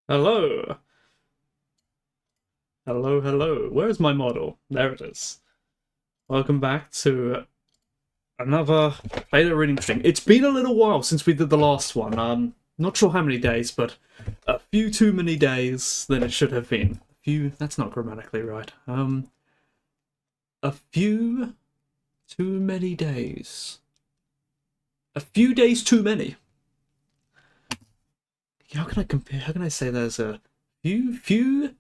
Hello. Hello, hello. Where's my model? There it is. Welcome back to another Plato reading stream. It's been a little while since we did the last one. Not sure how many days, but a few too many days than it should have been. A few, that's not grammatically right. A few too many days. A few days too many. How can I compare? How can I say there's a few?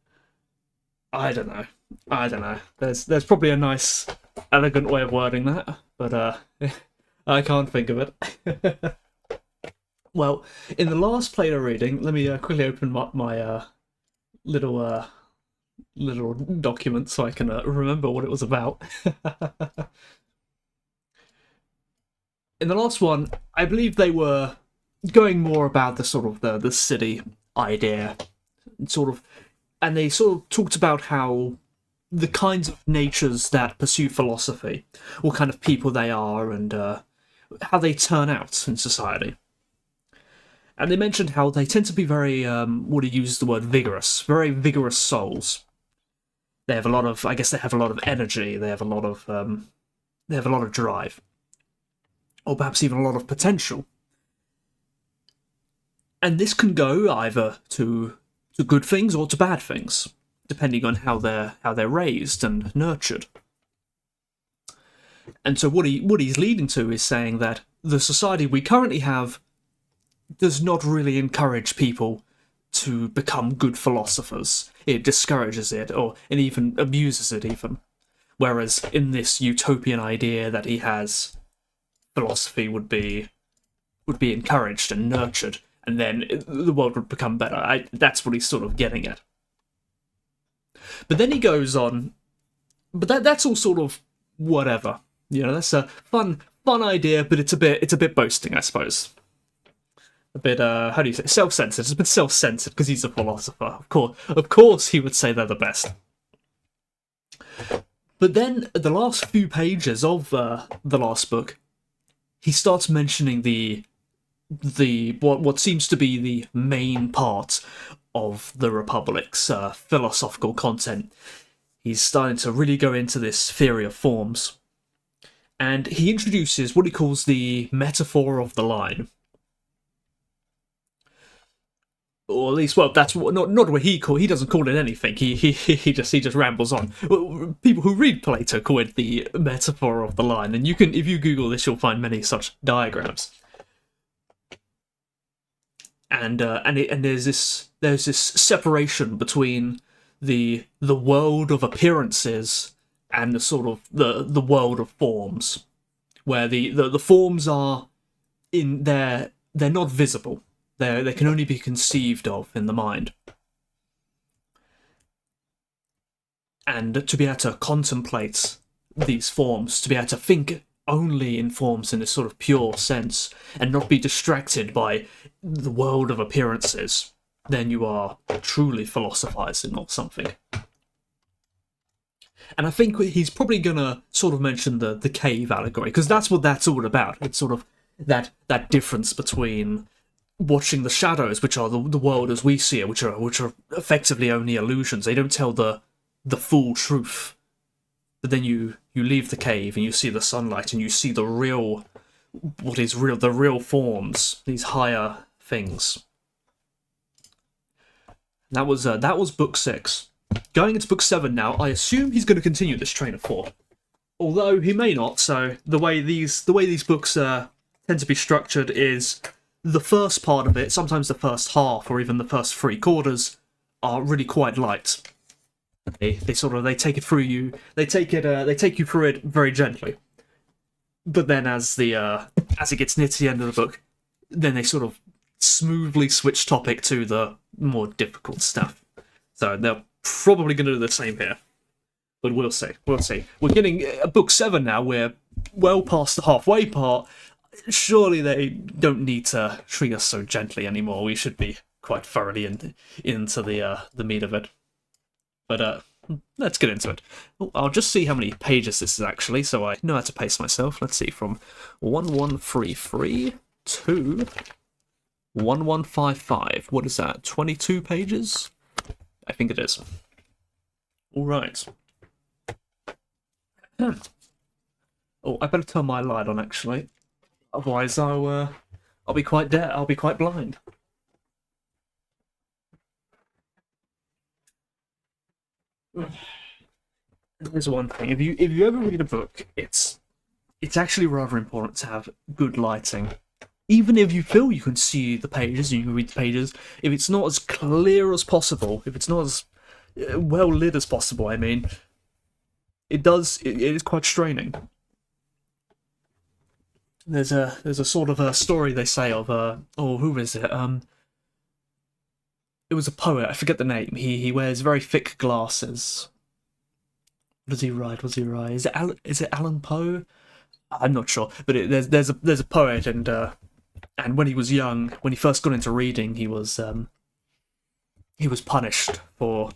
I don't know. I don't know. There's probably a nice, elegant way of wording that, but I can't think of it. Well, in the last Plato reading, let me quickly open my little little document so I can remember what it was about. In the last one, I believe they were going more about the sort of the city idea, sort of, and they sort of talked about how the kinds of natures that pursue philosophy, what kind of people they are, and how they turn out in society. And they mentioned how they tend to be very, what do you use the word vigorous, very vigorous souls. They have a lot of, I guess, they have a lot of energy. They have they have a lot of drive, or perhaps even a lot of potential. And this can go either to good things or to bad things, depending on how they're raised and nurtured. And so what he's leading to is saying that the society we currently have does not really encourage people to become good philosophers. It discourages it, or it even abuses it even. Whereas in this utopian idea that he has, philosophy would be encouraged and nurtured, and then the world would become better. That's what he's sort of getting at. But then he goes on, but that's all sort of whatever. You know, that's a fun idea, but it's a bit boasting, I suppose. A bit how do you say, self-centered. It's a bit self-centered because he's a philosopher. Of course, he would say they're the best. But then at the last few pages of the last book, he starts mentioning the what seems to be the main part of the Republic's philosophical content. He's starting to really go into this theory of forms, and he introduces what he calls the metaphor of the line. Or at least, well, that's not what he doesn't call it anything. He just rambles on. People who read Plato call it the metaphor of the line, and you can, if you Google this, you'll find many such diagrams. And there's this separation between the world of appearances and the sort of the world of forms, where the forms are they're not visible. They can only be conceived of in the mind. And to be able to contemplate these forms, to be able to think only in forms in this sort of pure sense, and not be distracted by the world of appearances, then you are truly philosophizing or something. And I think he's probably gonna sort of mention the cave allegory, because that's what that's all about. It's sort of that difference between watching the shadows, which are the world as we see it, which are effectively only illusions. They don't tell the full truth. But then you leave the cave and you see the sunlight and you see the real, what is real, the real forms, these higher things. That was book 6. Going into book 7 now, I assume he's going to continue this train of thought. Although he may not. So the way these books tend to be structured is the first part of it, sometimes the first half or even the first 3/4, are really quite light. They take it through you. They take you through it very gently. But then as it gets near to the end of the book, then they sort of smoothly switch topic to the more difficult stuff. So they're probably going to do the same here. But we'll see. We'll see. We're getting book 7 now. We're well past the halfway part. Surely they don't need to treat us so gently anymore. We should be quite thoroughly into the meat of it. But let's get into it. I'll just see how many pages this is actually, so I know how to pace myself. Let's see, from 1133 to 1155. What is that? 22 pages? I think it is. All right. Oh, I better turn my light on actually. Otherwise, I'll be quite dead. I'll be quite blind. There's one thing. If you ever read a book, it's actually rather important to have good lighting. Even if you feel you can see the pages and you can read the pages, if it's not as clear as possible, if it's not as well lit as possible, I mean, it is quite straining. There's a sort of a story they say of who is it? It was a poet. I forget the name. He wears very thick glasses. What does he write? Is it Alan Poe? I'm not sure, but there's a poet, and when he was young, when he first got into reading, he was punished for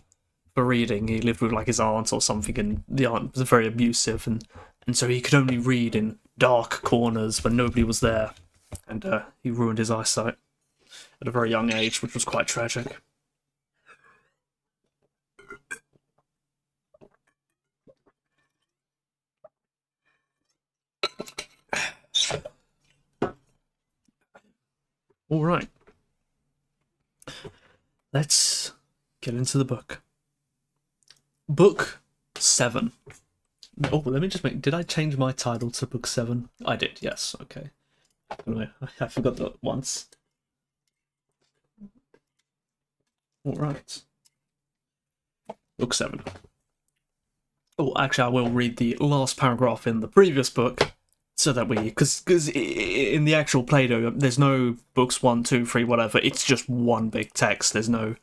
reading. He lived with like his aunt or something, and the aunt was very abusive, and so he could only read in dark corners when nobody was there, and he ruined his eyesight at a very young age, which was quite tragic. All right, let's get into the book. Book 7. Oh, let me just make... Did I change my title to Book 7? I did, yes, okay. Anyway, I forgot that once. Alright. Book 7. Oh, actually, I will read the last paragraph in the previous book, so that we... Because in the actual Plato, there's no books 1, 2, 3, whatever, it's just one big text, there's no...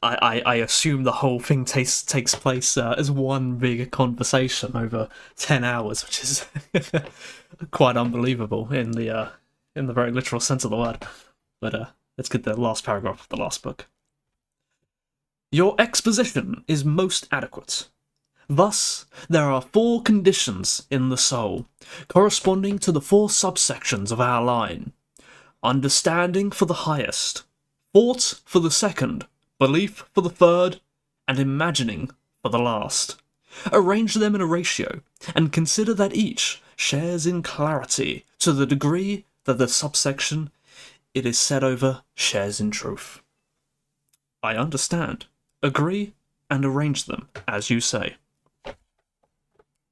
I assume the whole thing takes place as one big conversation over 10 hours, which is quite unbelievable in the very literal sense of the word. But let's get the last paragraph of the last book. Your exposition is most adequate. Thus, there are 4 conditions in the soul, corresponding to the 4 subsections of our line. Understanding for the highest, thought for the second, belief for the third, and imagining for the last. Arrange them in a ratio, and consider that each shares in clarity to the degree that the subsection it is set over shares in truth. I understand, agree, and arrange them as you say.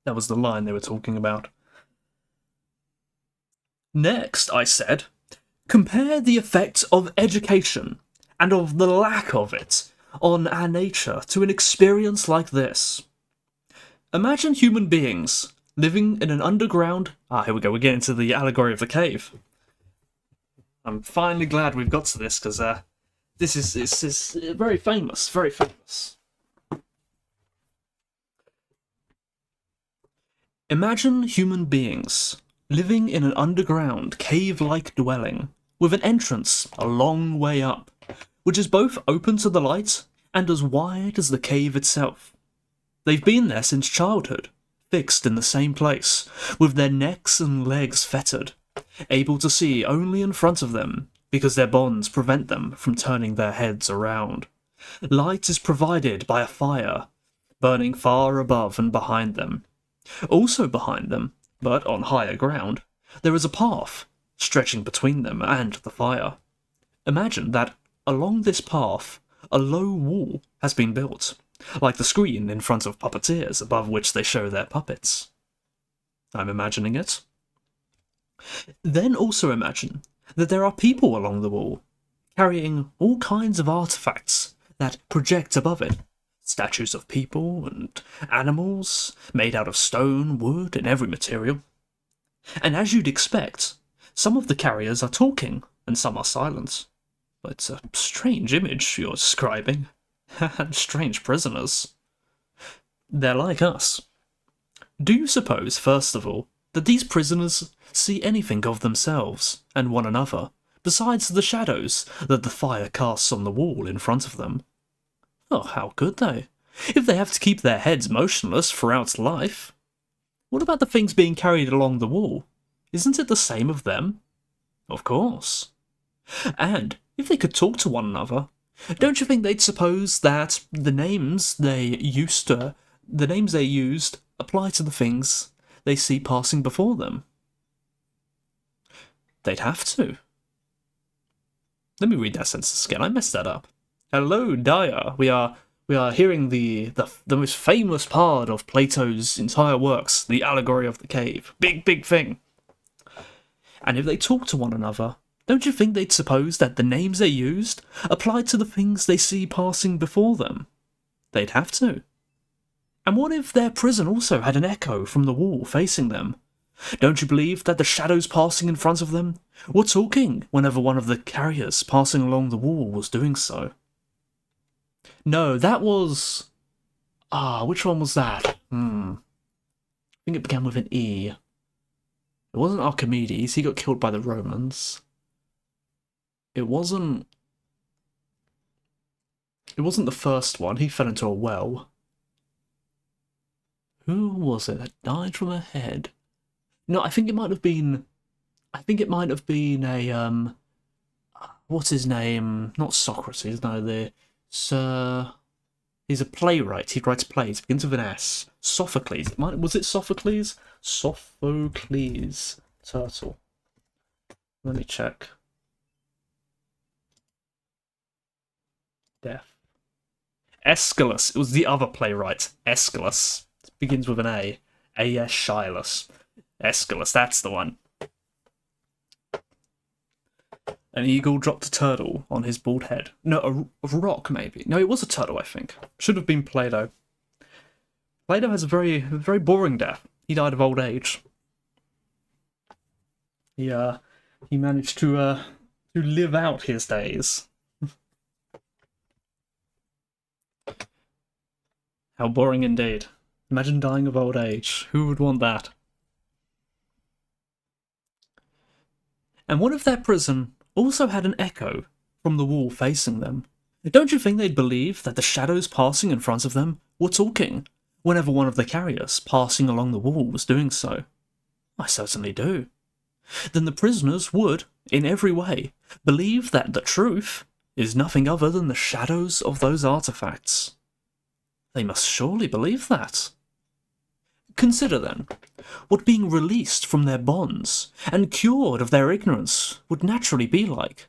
That was the line they were talking about. Next, I said, compare the effect of education and of the lack of it on our nature to an experience like this. Imagine human beings living in an underground... here we go, we're getting to the allegory of the cave. I'm finally glad we've got to this, because this is very famous, very famous. Imagine human beings living in an underground cave-like dwelling with an entrance a long way up, which is both open to the light and as wide as the cave itself. They've been there since childhood, fixed in the same place, with their necks and legs fettered, able to see only in front of them, because their bonds prevent them from turning their heads around. Light is provided by a fire, burning far above and behind them. Also behind them, but on higher ground, there is a path, stretching between them and the fire. Imagine that along this path, a low wall has been built, like the screen in front of puppeteers above which they show their puppets. I'm imagining it. Then also imagine that there are people along the wall, carrying all kinds of artifacts that project above it. Statues of people and animals, made out of stone, wood, and every material. And as you'd expect, some of the carriers are talking, and some are silent. But it's a strange image you're describing, and strange prisoners. They're like us. Do you suppose, first of all, that these prisoners see anything of themselves and one another, besides the shadows that the fire casts on the wall in front of them? Oh, how could they, if they have to keep their heads motionless throughout life? What about the things being carried along the wall? Isn't it the same of them? Of course. And if they could talk to one another, don't you think they'd suppose that the names they used apply to the things they see passing before them? They'd have to. Let me read that sentence again. I messed that up. Hello, Dyer. We are hearing the most famous part of Plato's entire works, the allegory of the cave. Big thing. And if they talk to one another, don't you think they'd suppose that the names they used applied to the things they see passing before them? They'd have to. And what if their prison also had an echo from the wall facing them? Don't you believe that the shadows passing in front of them were talking whenever one of the carriers passing along the wall was doing so? No, that was... which one was that? I think it began with an E. It wasn't Archimedes, he got killed by the Romans. It wasn't the first one, he fell into a well. Who was it that died from a head? No, I think it might have been a, what's his name? Not Socrates, no, he's a playwright, he writes plays, begins with an S. Sophocles, was it Sophocles? Sophocles, turtle. Let me check. Death. Aeschylus, it was the other playwright, Aeschylus. It begins with an A. Aeschylus. Aeschylus, that's the one. An eagle dropped a turtle on his bald head. No, a rock, maybe. No, it was a turtle, I think. Should have been Plato. Plato has a very boring death. He died of old age. He managed to live out his days. How boring indeed. Imagine dying of old age. Who would want that? And what if their prison also had an echo from the wall facing them? Don't you think they'd believe that the shadows passing in front of them were talking whenever one of the carriers passing along the wall was doing so? I certainly do. Then the prisoners would, in every way, believe that the truth is nothing other than the shadows of those artifacts. They must surely believe that. Consider, then, what being released from their bonds and cured of their ignorance would naturally be like.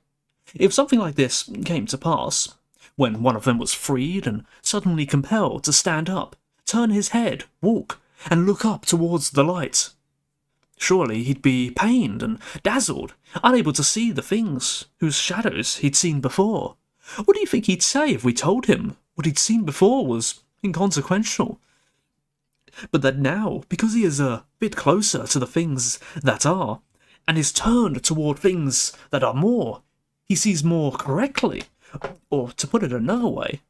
If something like this came to pass, when one of them was freed and suddenly compelled to stand up, turn his head, walk, and look up towards the light, surely he'd be pained and dazzled, unable to see the things whose shadows he'd seen before. What do you think he'd say if we told him what he'd seen before was inconsequential? But that now, because he is a bit closer to the things that are, and is turned toward things that are more, he sees more correctly. Or, to put it another way,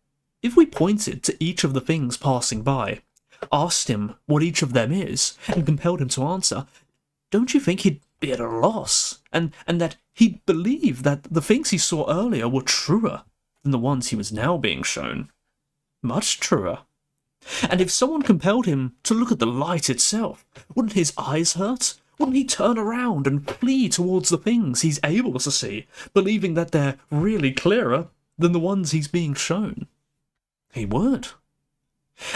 if we pointed to each of the things passing by, asked him what each of them is, and compelled him to answer, don't you think he'd be at a loss, and that he'd believe that the things he saw earlier were truer than the ones he was now being shown? Much truer. And if someone compelled him to look at the light itself, wouldn't his eyes hurt? Wouldn't he turn around and flee towards the things he's able to see, believing that they're really clearer than the ones he's being shown? He would.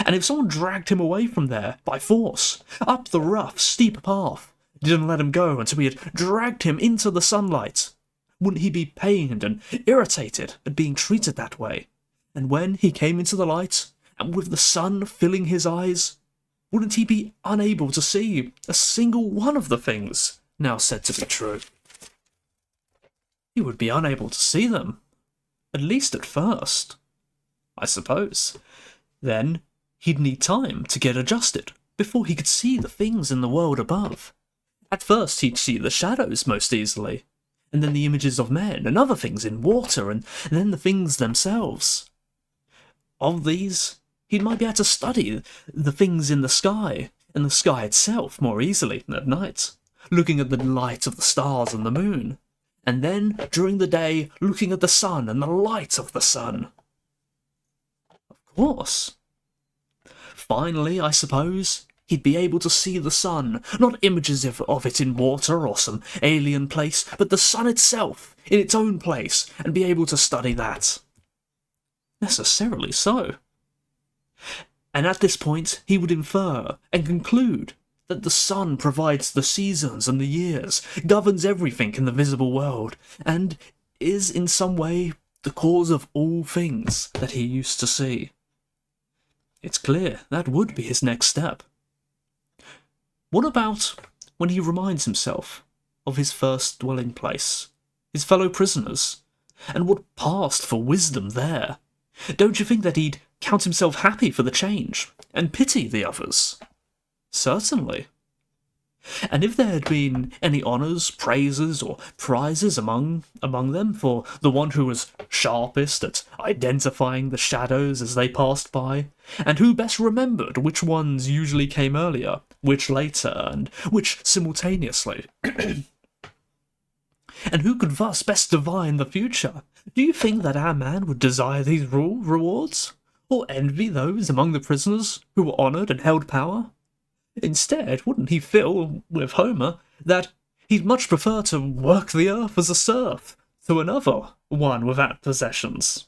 And if someone dragged him away from there by force, up the rough, steep path, didn't let him go until he had dragged him into the sunlight, wouldn't he be pained and irritated at being treated that way? And when he came into the light, and with the sun filling his eyes, wouldn't he be unable to see a single one of the things now said to be true? He would be unable to see them, at least at first, I suppose. Then he'd need time to get adjusted before he could see the things in the world above. At first he'd see the shadows most easily, and then the images of men and other things in water, and then the things themselves. Of these, he might be able to study the things in the sky, and the sky itself more easily at night, looking at the light of the stars and the moon, and then, during the day, looking at the sun and the light of the sun. Of course. Finally, I suppose, he'd be able to see the sun, not images of it in water or some alien place, but the sun itself, in its own place, and be able to study that. Necessarily so. And at this point, he would infer and conclude that the sun provides the seasons and the years, governs everything in the visible world, and is in some way the cause of all things that he used to see. It's clear that would be his next step. What about when he reminds himself of his first dwelling place, his fellow prisoners, and what passed for wisdom there? Don't you think that he'd count himself happy for the change, and pity the others? Certainly. And if there had been any honours, praises, or prizes among them for the one who was sharpest at identifying the shadows as they passed by, and who best remembered which ones usually came earlier, which later, and which simultaneously, and who could thus best divine the future, do you think that our man would desire these rewards, or envy those among the prisoners who were honoured and held power? Instead, wouldn't he feel, with Homer, that he'd much prefer to work the earth as a serf to another one without possessions,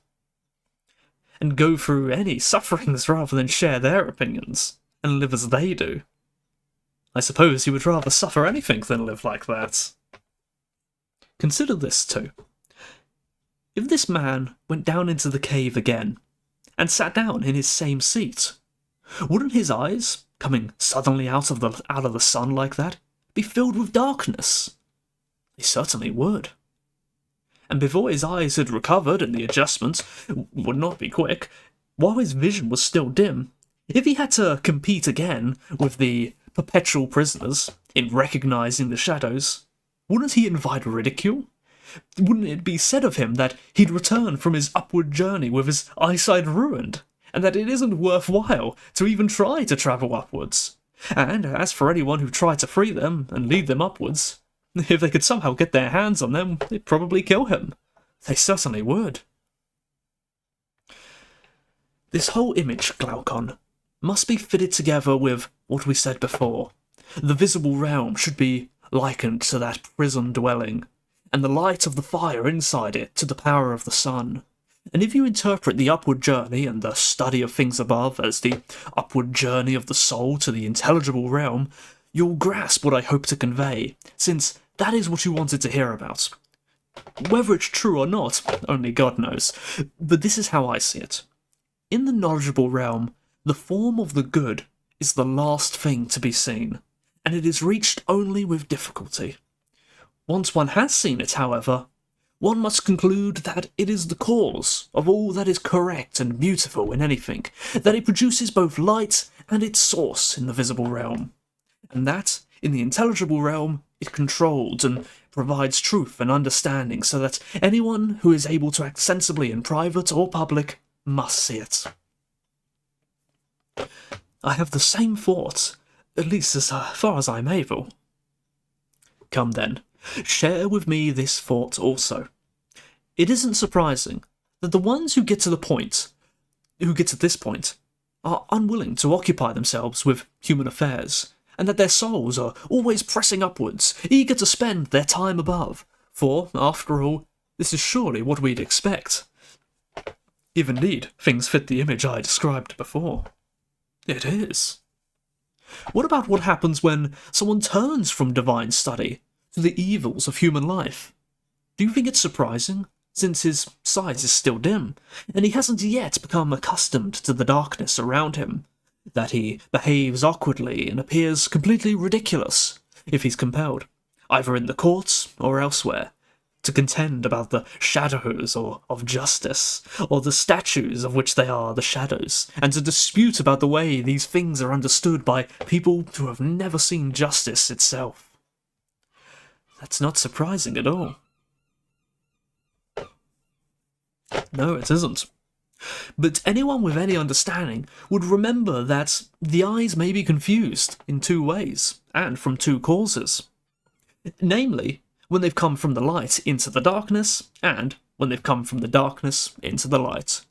and go through any sufferings rather than share their opinions, and live as they do? I suppose he would rather suffer anything than live like that. Consider this too. If this man went down into the cave again, and sat down in his same seat, wouldn't his eyes, coming suddenly out of the sun like that, be filled with darkness? They certainly would. And before his eyes had recovered, and the adjustments would not be quick, while his vision was still dim, if he had to compete again with the perpetual prisoners in recognising the shadows, wouldn't he invite ridicule? Wouldn't it be said of him that he'd return from his upward journey with his eyesight ruined, and that it isn't worthwhile to even try to travel upwards? And as for anyone who tried to free them and lead them upwards, if they could somehow get their hands on them, they'd probably kill him. They certainly would. This whole image, Glaucon, must be fitted together with what we said before. The visible realm should be likened to that prison dwelling, and the light of the fire inside it to the power of the sun. And if you interpret the upward journey and the study of things above as the upward journey of the soul to the intelligible realm, you'll grasp what I hope to convey, since that is what you wanted to hear about. Whether it's true or not, only God knows, but this is how I see it. In the knowledgeable realm, the form of the good is the last thing to be seen, and it is reached only with difficulty. Once one has seen it, however, one must conclude that it is the cause of all that is correct and beautiful in anything, that it produces both light and its source in the visible realm, and that, in the intelligible realm, it controls and provides truth and understanding so that anyone who is able to act sensibly in private or public must see it. I have the same thoughts, at least as far as I'm able. Come then, share with me this thought also. It isn't surprising that the ones who get to this point, are unwilling to occupy themselves with human affairs, and that their souls are always pressing upwards, eager to spend their time above, for, after all, this is surely what we'd expect. If indeed things fit the image I described before. It is. What about what happens when someone turns from divine study to the evils of human life? Do you think it's surprising, since his sight is still dim, and he hasn't yet become accustomed to the darkness around him, that he behaves awkwardly and appears completely ridiculous, if he's compelled, either in the courts or elsewhere, to contend about the shadows of justice, or the statues of which they are the shadows, and to dispute about the way these things are understood by people who have never seen justice itself? That's not surprising at all. No, it isn't. But anyone with any understanding would remember that the eyes may be confused in two ways, and from two causes. Namely, when they've come from the light into the darkness, and when they've come from the darkness into the light.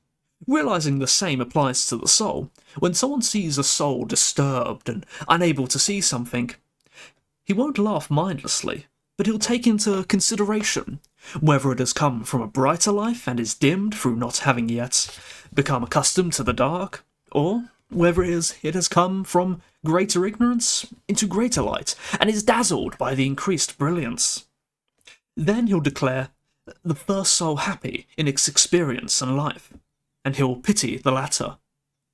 Realizing the same applies to the soul, when someone sees a soul disturbed and unable to see something, he won't laugh mindlessly, but he'll take into consideration whether it has come from a brighter life and is dimmed through not having yet become accustomed to the dark, or whether it has come from greater ignorance into greater light and is dazzled by the increased brilliance. Then he'll declare the first soul happy in its experience and life, and he'll pity the latter.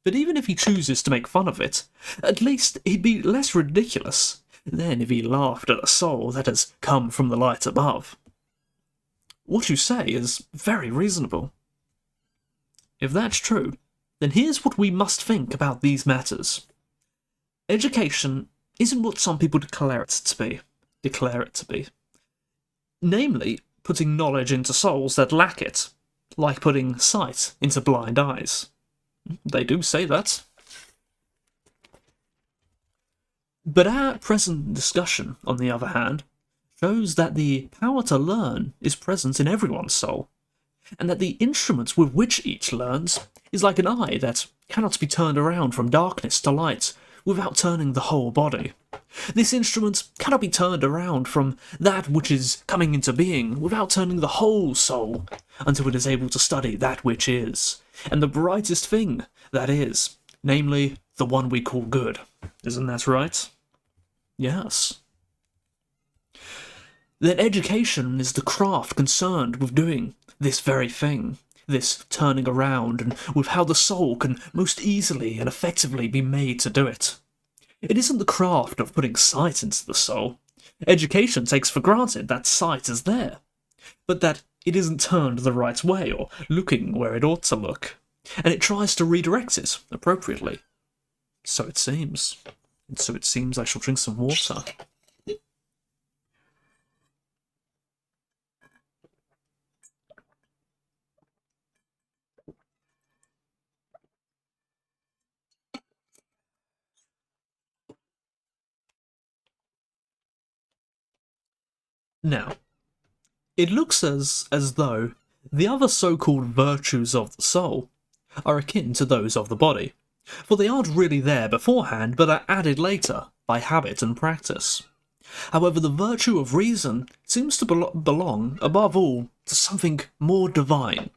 But even if he chooses to make fun of it, at least he'd be less ridiculous than if he laughed at a soul that has come from the light above. What you say is very reasonable. If that's true, then here's what we must think about these matters. Education isn't what some people declare it to be. Namely, putting knowledge into souls that lack it, like putting sight into blind eyes. They do say that. But our present discussion, on the other hand, shows that the power to learn is present in everyone's soul, and that the instrument with which each learns is like an eye that cannot be turned around from darkness to light without turning the whole body. This instrument cannot be turned around from that which is coming into being without turning the whole soul until it is able to study that which is, and the brightest thing that is, namely, the one we call good. Isn't that right? Yes. Then education is the craft concerned with doing this very thing, this turning around, and with how the soul can most easily and effectively be made to do it. It isn't the craft of putting sight into the soul. Education takes for granted that sight is there, but that it isn't turned the right way or looking where it ought to look, and it tries to redirect it appropriately. So it seems. And so it seems I shall drink some water. Now, it looks as though the other so-called virtues of the soul are akin to those of the body, for they aren't really there beforehand but are added later by habit and practice. However, the virtue of reason seems to belong, above all, to something more divine,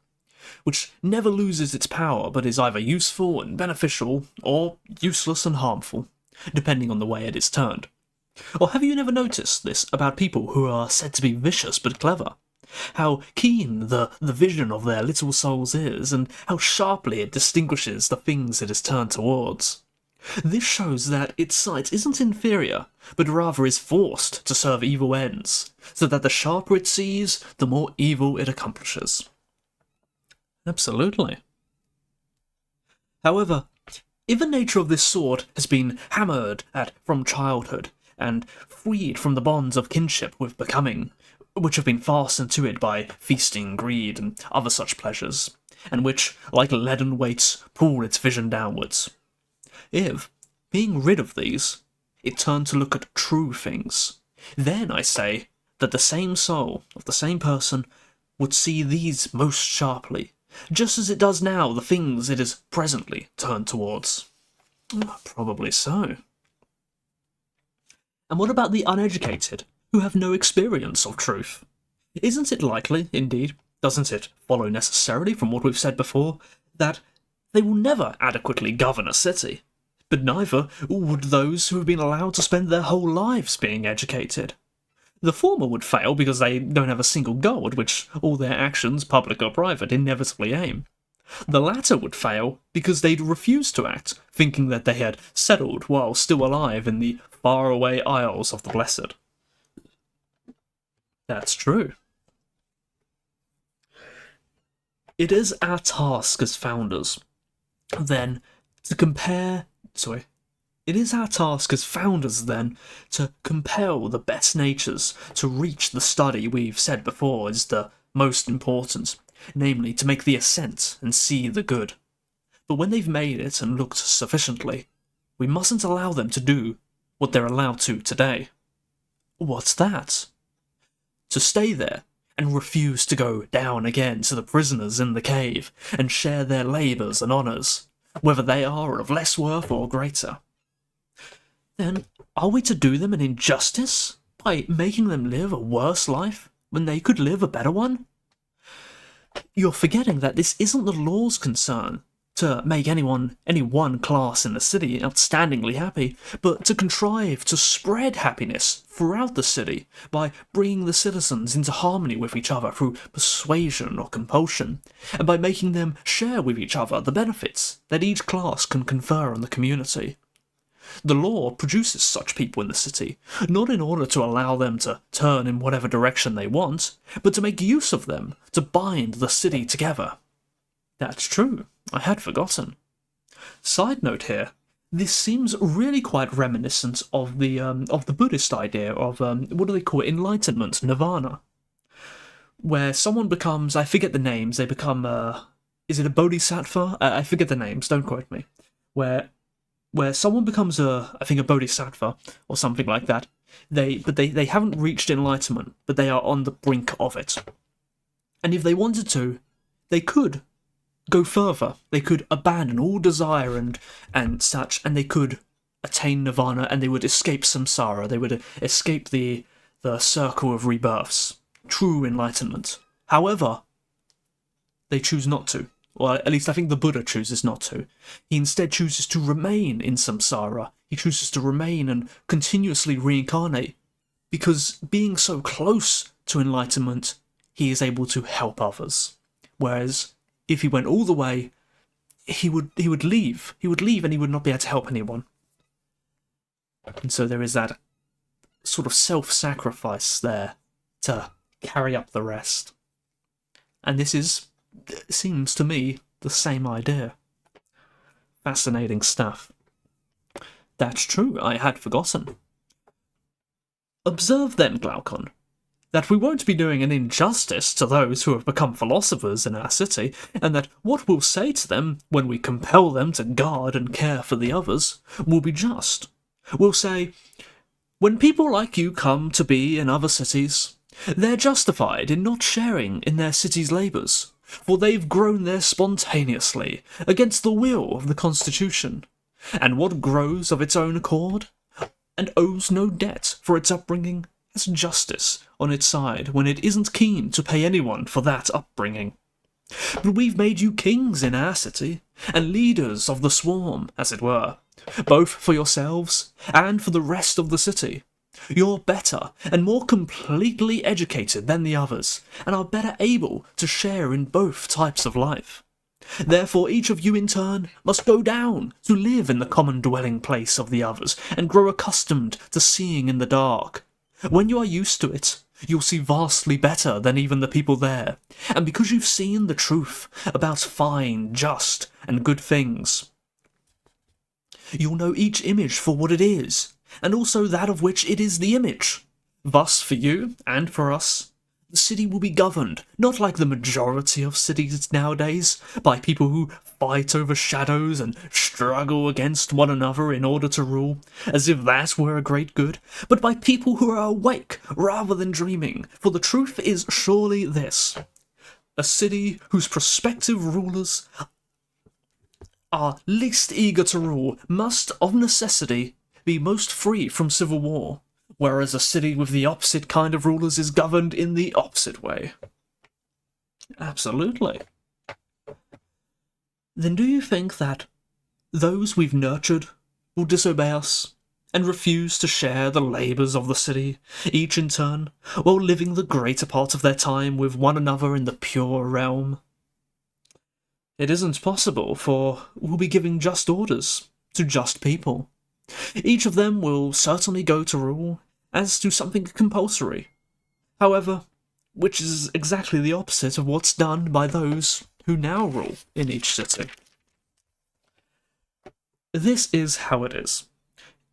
which never loses its power but is either useful and beneficial or useless and harmful, depending on the way it is turned. Or have you never noticed this about people who are said to be vicious but clever? How keen the vision of their little souls is, and how sharply it distinguishes the things it is turned towards. This shows that its sight isn't inferior, but rather is forced to serve evil ends, so that the sharper it sees, the more evil it accomplishes. Absolutely. However, if a nature of this sort has been hammered at from childhood, and freed from the bonds of kinship with becoming, which have been fastened to it by feasting, greed, and other such pleasures, and which, like leaden weights, pull its vision downwards. If, being rid of these, it turned to look at true things, then I say that the same soul of the same person would see these most sharply, just as it does now the things it is presently turned towards. Probably so. And what about the uneducated, who have no experience of truth? Isn't it likely, indeed, doesn't it follow necessarily from what we've said before, that they will never adequately govern a city, but neither would those who have been allowed to spend their whole lives being educated? The former would fail because they don't have a single goal at which all their actions, public or private, inevitably aim. The latter would fail because they'd refuse to act, thinking that they had settled while still alive in the faraway isles of the blessed. That's true. It is our task as founders, then, to compare... It is our task as founders, then, to compel the best natures to reach the study we've said before is the most important, namely to make the ascent and see the good. But when they've made it and looked sufficiently, we mustn't allow them to do what they're allowed to today. What's that? To stay there, and refuse to go down again to the prisoners in the cave and share their labours and honours, whether they are of less worth or greater. Then are we to do them an injustice by making them live a worse life when they could live a better one? You're forgetting that this isn't the law's concern to make any one class in the city outstandingly happy, but to contrive to spread happiness throughout the city by bringing the citizens into harmony with each other through persuasion or compulsion, and by making them share with each other the benefits that each class can confer on the community. The law produces such people in the city, not in order to allow them to turn in whatever direction they want, but to make use of them to bind the city together. That's true, I had forgotten. Side note here, this seems really quite reminiscent of the Buddhist idea of, what do they call it, enlightenment, nirvana, where someone becomes, I forget the names, they become, is it a bodhisattva? I forget the names, don't quote me, where someone becomes a bodhisattva or something like that. They haven't reached enlightenment, but they are on the brink of it. And if they wanted to, they could go further. They could abandon all desire and such, and they could attain nirvana, and they would escape samsara. They would escape the circle of rebirths. True enlightenment. However, they choose not to. Well, at least I think the Buddha chooses not to. He instead chooses to remain in samsara. He chooses to remain and continuously reincarnate, because being so close to enlightenment, he is able to help others. Whereas, if he went all the way, he would leave. He would leave and he would not be able to help anyone. And so there is that sort of self-sacrifice there to carry up the rest. And this seems to me the same idea. Fascinating stuff. That's true, I had forgotten. Observe then, Glaucon, that we won't be doing an injustice to those who have become philosophers in our city, and that what we'll say to them when we compel them to guard and care for the others will be just. We'll say, when people like you come to be in other cities, they're justified in not sharing in their city's labours, for they've grown there spontaneously, against the will of the Constitution, and what grows of its own accord, and owes no debt for its upbringing, has justice on its side when it isn't keen to pay anyone for that upbringing. But we've made you kings in our city, and leaders of the swarm, as it were, both for yourselves and for the rest of the city. You're better and more completely educated than the others, and are better able to share in both types of life. Therefore each of you in turn must go down to live in the common dwelling place of the others, and grow accustomed to seeing in the dark. When you are used to it, you'll see vastly better than even the people there, and because you've seen the truth about fine, just, and good things, you'll know each image for what it is, and also that of which it is the image. Thus, for you, and for us, the city will be governed, not like the majority of cities nowadays, by people who fight over shadows and struggle against one another in order to rule, as if that were a great good, but by people who are awake rather than dreaming, for the truth is surely this: a city whose prospective rulers are least eager to rule must, of necessity, be most free from civil war, whereas a city with the opposite kind of rulers is governed in the opposite way. Absolutely. Then do you think that those we've nurtured will disobey us and refuse to share the labours of the city, each in turn, while living the greater part of their time with one another in the pure realm? It isn't possible, for we'll be giving just orders to just people. Each of them will certainly go to rule as to something compulsory, however, which is exactly the opposite of what's done by those who now rule in each city. This is how it is.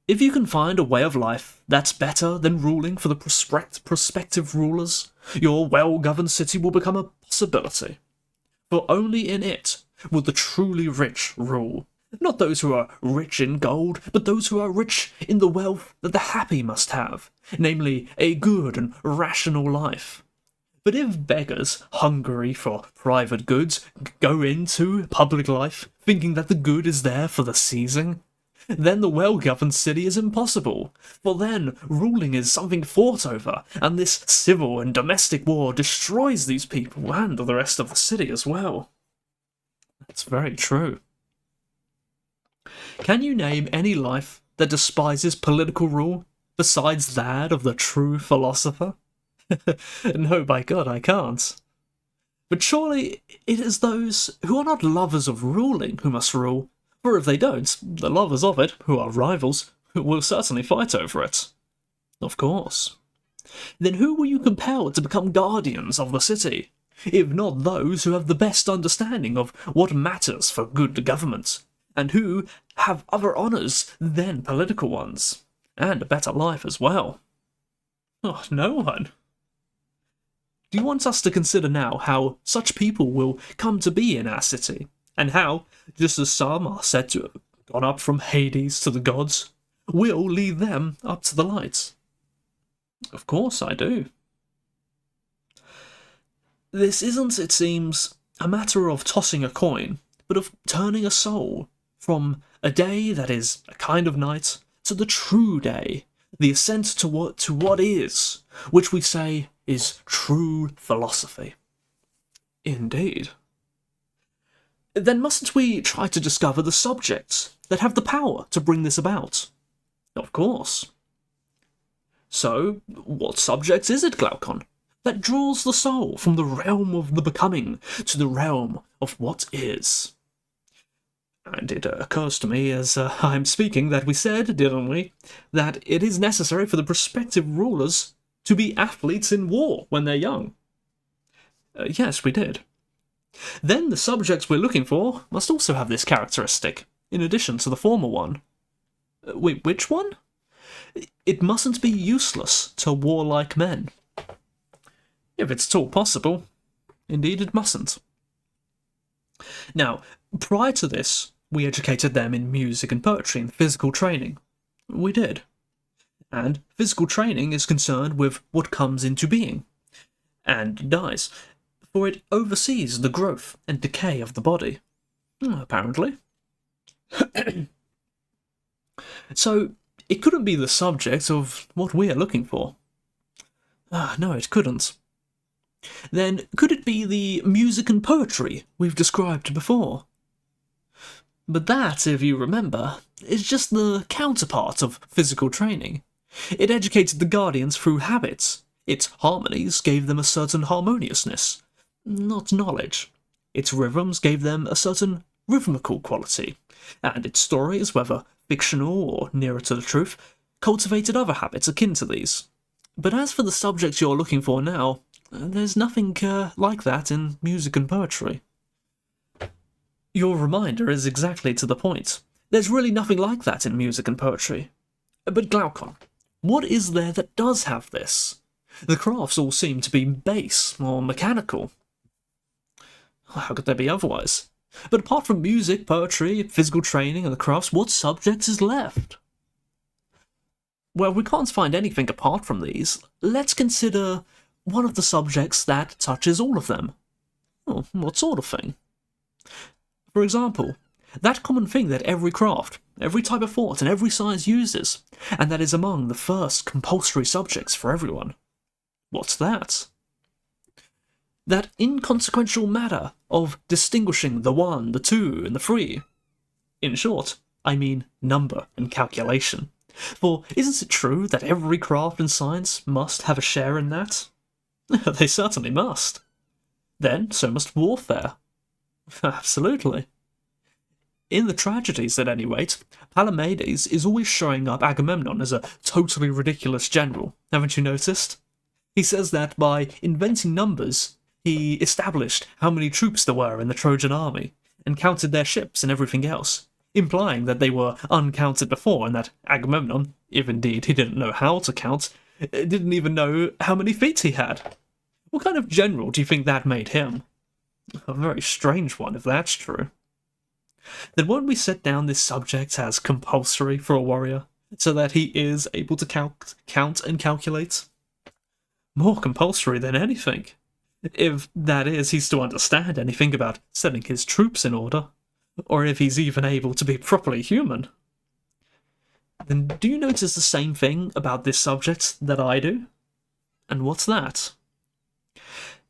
If you can find a way of life that's better than ruling for the prospective rulers, your well-governed city will become a possibility. For only in it will the truly rich rule. Not those who are rich in gold, but those who are rich in the wealth that the happy must have, namely, a good and rational life. But if beggars, hungry for private goods, go into public life, thinking that the good is there for the seizing, then the well-governed city is impossible, for then ruling is something fought over, and this civil and domestic war destroys these people and the rest of the city as well. That's very true. Can you name any life that despises political rule besides that of the true philosopher? No, by God, I can't. But surely it is those who are not lovers of ruling who must rule, for if they don't, the lovers of it, who are rivals, will certainly fight over it. Of course. Then who will you compel to become guardians of the city, if not those who have the best understanding of what matters for good government, and who have other honours than political ones, and a better life as well? Oh, no one. Do you want us to consider now how such people will come to be in our city, and how, just as some are said to have gone up from Hades to the gods, we'll lead them up to the light? Of course I do. This isn't, it seems, a matter of tossing a coin, but of turning a soul from a day that is a kind of night to the true day, the ascent to what is, which we say is true philosophy. Indeed. Then mustn't we try to discover the subjects that have the power to bring this about? Of course. So, what subjects is it, Glaucon, that draws the soul from the realm of the becoming to the realm of what is? And it occurs to me as I'm speaking that we said, didn't we, that it is necessary for the prospective rulers to be athletes in war when they're young. Yes, we did. Then the subjects we're looking for must also have this characteristic, in addition to the former one. Wait, which one? It mustn't be useless to warlike men. If it's at all possible, indeed it mustn't. Now, prior to this, we educated them in music and poetry and physical training. We did. And physical training is concerned with what comes into being and dies, for it oversees the growth and decay of the body. Apparently. So, it couldn't be the subject of what we are looking for. No, it couldn't. Then, could it be the music and poetry we've described before? But that, if you remember, is just the counterpart of physical training. It educated the guardians through habits. Its harmonies gave them a certain harmoniousness, not knowledge. Its rhythms gave them a certain rhythmical quality, and its stories, whether fictional or nearer to the truth, cultivated other habits akin to these. But as for the subjects you're looking for now, there's nothing like that in music and poetry. Your reminder is exactly to the point. There's really nothing like that in music and poetry. But Glaucon, what is there that does have this? The crafts all seem to be base or mechanical. How could there be otherwise? But apart from music, poetry, physical training, and the crafts, what subject is left? Well, we can't find anything apart from these. Let's consider one of the subjects that touches all of them. Oh, what sort of thing? For example, that common thing that every craft, every type of thought, and every science uses, and that is among the first compulsory subjects for everyone. What's that? That inconsequential matter of distinguishing the one, the two, and the three. In short, I mean number and calculation. For isn't it true that every craft and science must have a share in that? They certainly must. Then, so must warfare. Absolutely. In the tragedies, at any rate, Palamedes is always showing up Agamemnon as a totally ridiculous general, haven't you noticed? He says that by inventing numbers, he established how many troops there were in the Trojan army, and counted their ships and everything else, implying that they were uncounted before, and that Agamemnon, if indeed he didn't know how to count, didn't even know how many feet he had. What kind of general do you think that made him? A very strange one, if that's true. Then won't we set down this subject as compulsory for a warrior, so that he is able to count and calculate? More compulsory than anything. If that is, he's to understand anything about setting his troops in order, or if he's even able to be properly human. Then do you notice the same thing about this subject that I do? And what's that?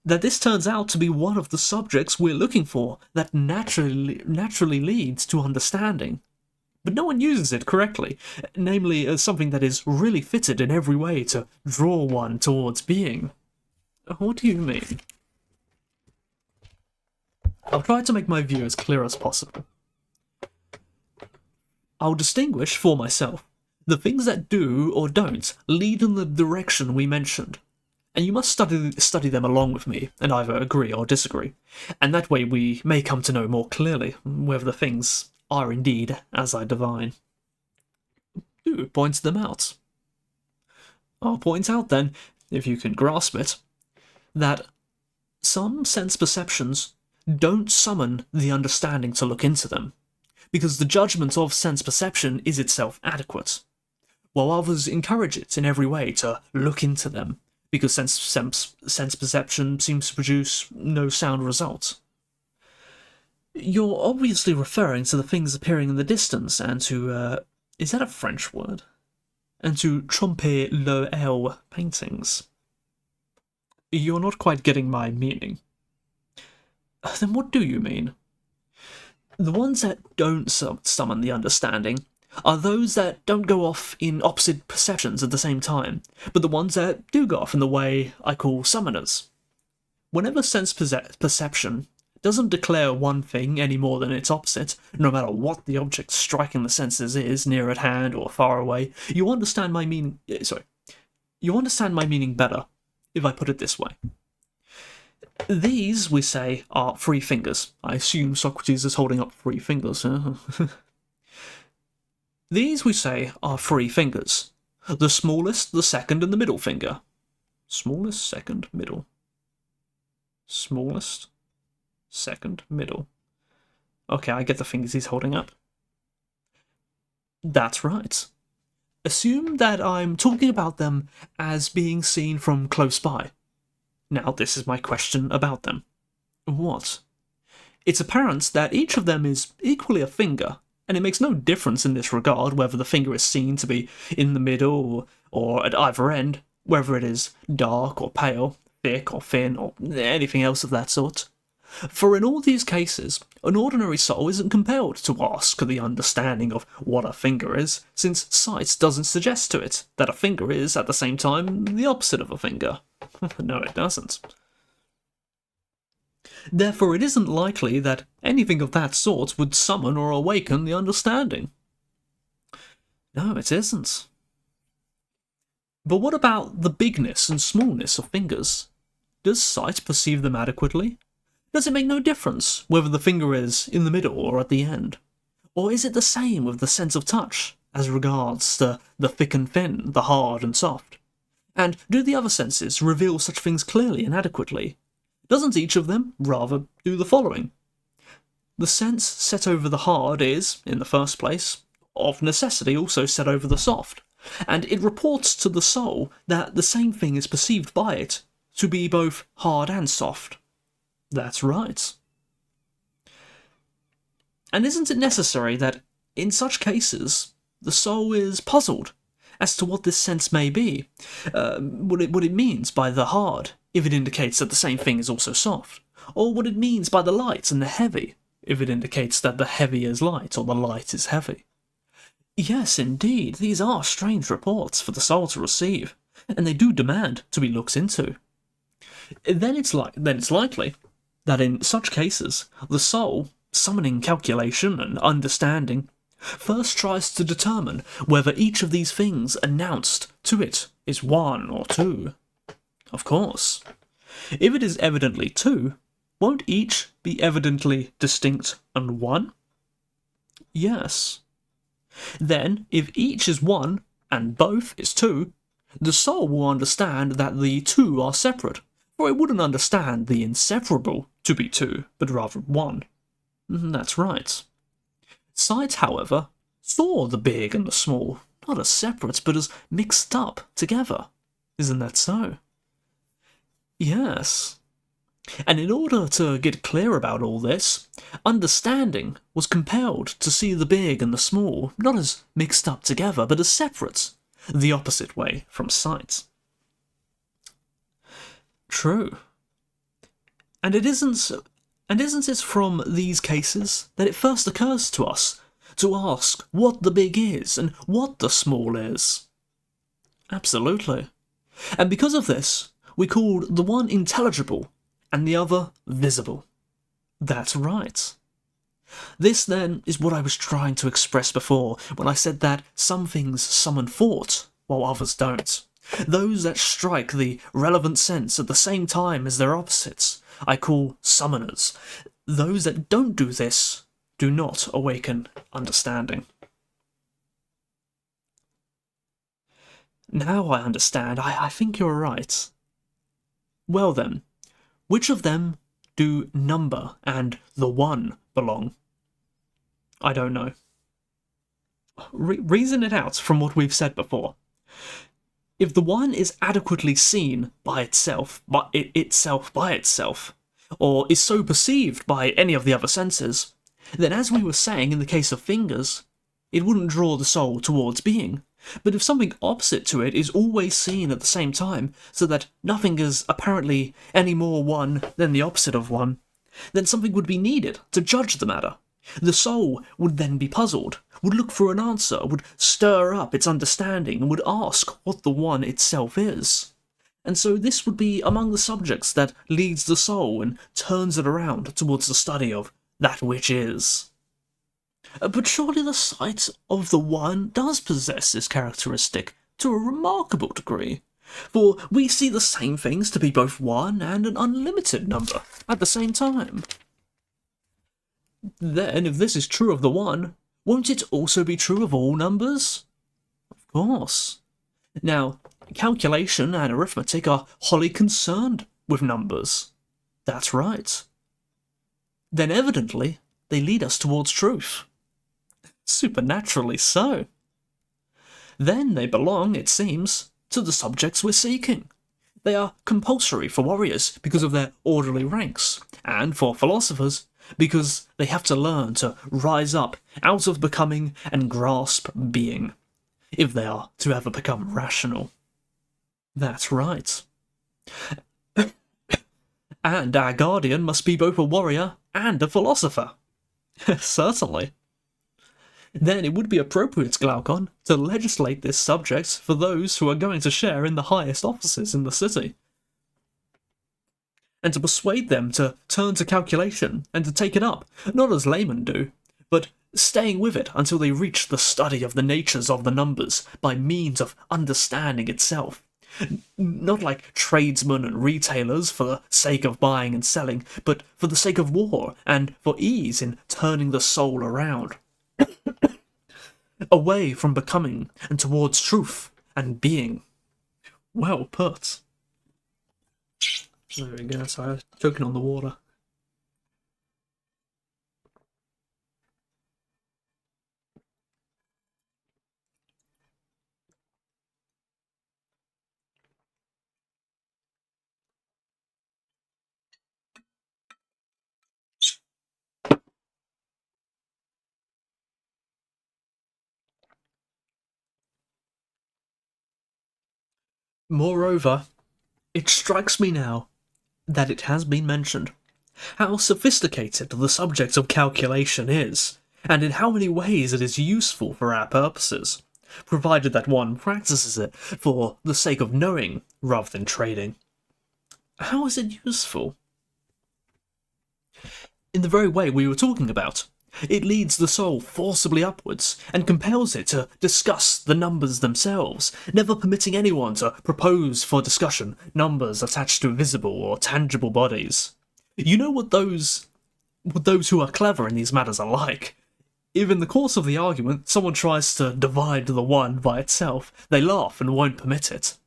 That this turns out to be one of the subjects we're looking for that naturally leads to understanding. But no one uses it correctly, namely as something that is really fitted in every way to draw one towards being. What do you mean? I'll try to make my view as clear as possible. I'll distinguish for myself the things that do or don't lead in the direction we mentioned, and you must study them along with me and either agree or disagree, and that way we may come to know more clearly whether the things are indeed as I divine. Do point them out. I'll point out then, if you can grasp it, that some sense perceptions don't summon the understanding to look into them, because the judgment of sense perception is itself adequate, while others encourage it in every way to look into them, because sense perception seems to produce no sound result. You're obviously referring to the things appearing in the distance and to, is that a French word? And to tromper l'œil paintings. You're not quite getting my meaning. Then what do you mean? The ones that don't summon the understanding are those that don't go off in opposite perceptions at the same time, but the ones that do go off in the way I call summoners. Whenever sense perception doesn't declare one thing any more than its opposite, no matter what the object striking the senses is, near at hand or far away, you understand my meaning. You understand my meaning better if I put it this way. These, we say, are free fingers. I assume Socrates is holding up free fingers. Huh? These, we say, are free fingers. The smallest, the second, and the middle finger. Smallest, second, middle. Smallest, second, middle. Okay, I get the fingers he's holding up. That's right. Assume that I'm talking about them as being seen from close by. Now, this is my question about them. What? It's apparent that each of them is equally a finger, and it makes no difference in this regard whether the finger is seen to be in the middle or at either end, whether it is dark or pale, thick or thin, or anything else of that sort. For in all these cases, an ordinary soul isn't compelled to ask the understanding of what a finger is, since sight doesn't suggest to it that a finger is, at the same time, the opposite of a finger. No, it doesn't. Therefore, it isn't likely that anything of that sort would summon or awaken the understanding. No, it isn't. But what about the bigness and smallness of fingers? Does sight perceive them adequately? Does it make no difference whether the finger is in the middle or at the end? Or is it the same with the sense of touch, as regards the thick and thin, the hard and soft? And do the other senses reveal such things clearly and adequately? Doesn't each of them rather do the following? The sense set over the hard is, in the first place, of necessity also set over the soft, and it reports to the soul that the same thing is perceived by it to be both hard and soft. That's right. And isn't it necessary that, in such cases, the soul is puzzled as to what this sense may be, what it means by the hard, if it indicates that the same thing is also soft, or what it means by the light and the heavy, if it indicates that the heavy is light or the light is heavy? Yes, indeed, these are strange reports for the soul to receive, and they do demand to be looked into. Then it's likely that in such cases, the soul, summoning calculation and understanding, first tries to determine whether each of these things announced to it is one or two. Of course. If it is evidently two, won't each be evidently distinct and one? Yes. Then, if each is one, and both is two, the soul will understand that the two are separate, for it wouldn't understand the inseparable to be two, but rather one. That's right. Sight, however, saw the big and the small, not as separate, but as mixed up together. Isn't that so? Yes. And in order to get clear about all this, understanding was compelled to see the big and the small not as mixed up together, but as separate, the opposite way from sight. True. And isn't it from these cases that it first occurs to us to ask what the big is and what the small is? Absolutely. And because of this, we called the one intelligible and the other visible. That's right. This, then, is what I was trying to express before when I said that some things summon thought, while others don't. Those that strike the relevant sense at the same time as their opposites, I call summoners. Those that don't do this do not awaken understanding. Now I understand. I think you're right. Well then, which of them do number and the one belong? I don't know. Reason it out from what we've said before. If the one is adequately seen by itself, by itself, or is so perceived by any of the other senses, then as we were saying in the case of fingers, it wouldn't draw the soul towards being. But if something opposite to it is always seen at the same time, so that nothing is apparently any more one than the opposite of one, then something would be needed to judge the matter. The soul would then be puzzled, would look for an answer, would stir up its understanding, and would ask what the one itself is. And so this would be among the subjects that leads the soul and turns it around towards the study of that which is. But surely the sight of the one does possess this characteristic to a remarkable degree, for we see the same things to be both one and an unlimited number at the same time. Then, if this is true of the one, won't it also be true of all numbers? Of course. Now, calculation and arithmetic are wholly concerned with numbers. That's right. Then evidently, they lead us towards truth. Supernaturally so. Then they belong, it seems, to the subjects we're seeking. They are compulsory for warriors because of their orderly ranks, and for philosophers because they have to learn to rise up out of becoming and grasp being, if they are to ever become rational. That's right. And our guardian must be both a warrior and a philosopher. Certainly. Then it would be appropriate, Glaucon, to legislate this subject for those who are going to share in the highest offices in the city, and to persuade them to turn to calculation and to take it up, not as laymen do, but staying with it until they reach the study of the natures of the numbers by means of understanding itself. Not like tradesmen and retailers for the sake of buying and selling, but for the sake of war and for ease in turning the soul around. Away from becoming and towards truth and being. Well put. There we go, sorry, I was choking on the water. Moreover, it strikes me now that it has been mentioned how sophisticated the subject of calculation is, and in how many ways it is useful for our purposes, provided that one practices it for the sake of knowing rather than trading. How is it useful? In the very way we were talking about. It leads the soul forcibly upwards, and compels it to discuss the numbers themselves, never permitting anyone to propose for discussion numbers attached to visible or tangible bodies. You know what those who are clever in these matters are like. If in the course of the argument someone tries to divide the one by itself, they laugh and won't permit it.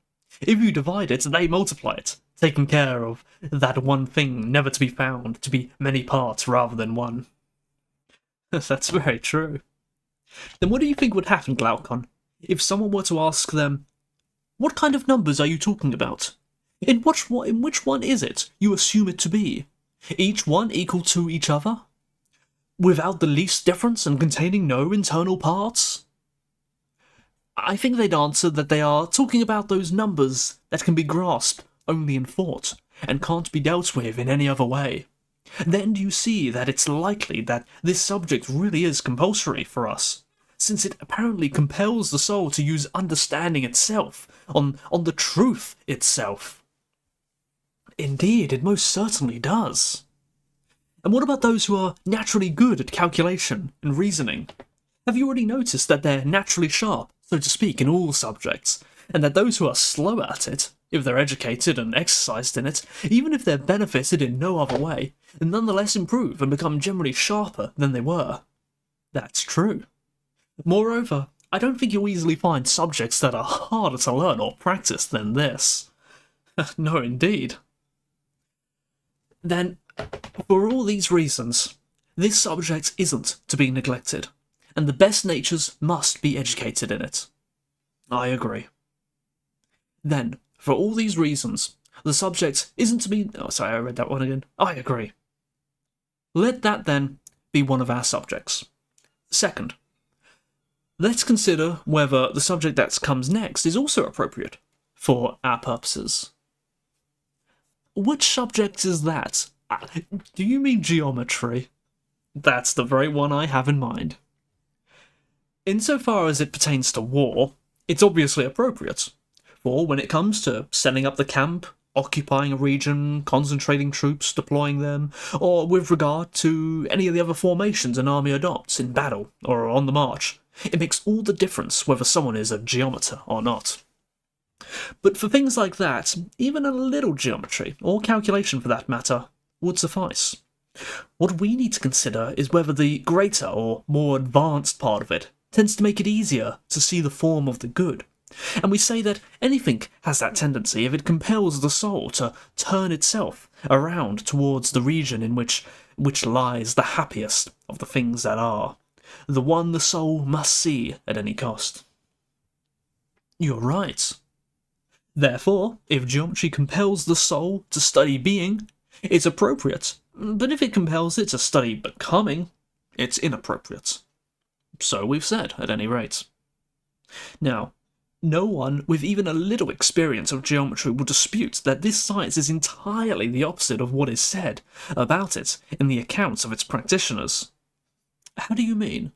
If you divide it, they multiply it, taking care of that one thing never to be found to be many parts rather than one. That's very true. Then what do you think would happen, Glaucon, if someone were to ask them, what kind of numbers are you talking about? In which one is it you assume it to be? Each one equal to each other? Without the least difference and containing no internal parts? I think they'd answer that they are talking about those numbers that can be grasped only in thought, and can't be dealt with in any other way. Then do you see that it's likely that this subject really is compulsory for us, since it apparently compels the soul to use understanding itself, on the truth itself? Indeed, it most certainly does. And what about those who are naturally good at calculation and reasoning? Have you already noticed that they're naturally sharp, so to speak, in all subjects, and that those who are slow at it, if they're educated and exercised in it, even if they're benefited in no other way, nonetheless improve and become generally sharper than they were? That's true. Moreover, I don't think you'll easily find subjects that are harder to learn or practice than this. No, indeed. Then, for all these reasons, this subject isn't to be neglected, and the best natures must be educated in it. I agree. Then, for all these reasons, the subject isn't to be... Oh, sorry, I read that one again. I agree. Let that, then, be one of our subjects. Second, let's consider whether the subject that comes next is also appropriate for our purposes. Which subject is that? Do you mean geometry? That's the very one I have in mind. Insofar as it pertains to war, it's obviously appropriate. For when it comes to setting up the camp, occupying a region, concentrating troops, deploying them, or with regard to any of the other formations an army adopts in battle or on the march, it makes all the difference whether someone is a geometer or not. But for things like that, even a little geometry, or calculation for that matter, would suffice. What we need to consider is whether the greater or more advanced part of it tends to make it easier to see the form of the good. And we say that anything has that tendency if it compels the soul to turn itself around towards the region in which lies the happiest of the things that are, the one the soul must see at any cost. You're right. Therefore, if geometry compels the soul to study being, it's appropriate, but if it compels it to study becoming, it's inappropriate. So we've said, at any rate. Now, no one with even a little experience of geometry will dispute that this science is entirely the opposite of what is said about it in the accounts of its practitioners. How do you mean?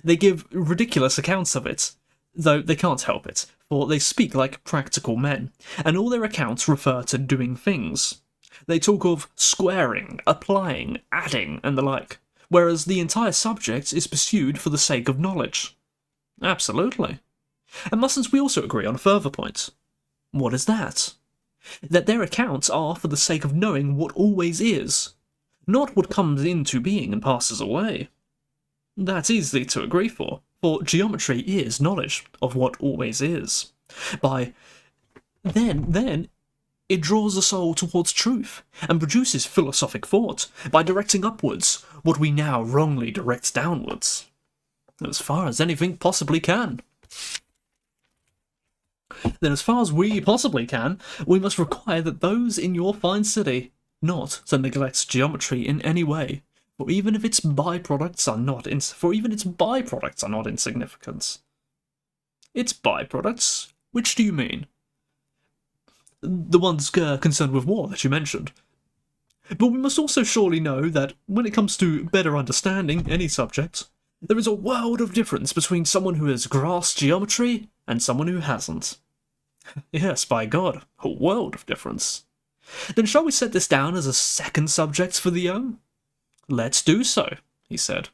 They give ridiculous accounts of it, though they can't help it, for they speak like practical men, and all their accounts refer to doing things. They talk of squaring, applying, adding, and the like, whereas the entire subject is pursued for the sake of knowledge. Absolutely. And mustn't we also agree on a further point? What is that? That their accounts are for the sake of knowing what always is, not what comes into being and passes away. That's easy to agree for geometry is knowledge of what always is. Then it draws the soul towards truth, and produces philosophic thought, by directing upwards what we now wrongly direct downwards. As far as anything possibly can. Then as far as we possibly can, we must require that those in your fine city not to neglect geometry in any way, for even its byproducts are not insignificant. Its byproducts? Which do you mean? The ones concerned with war that you mentioned. But we must also surely know that when it comes to better understanding any subject, there is a world of difference between someone who has grasped geometry and someone who hasn't. Yes, by God, a world of difference. Then shall we set this down as a second subject for the young? Let's do so, he said.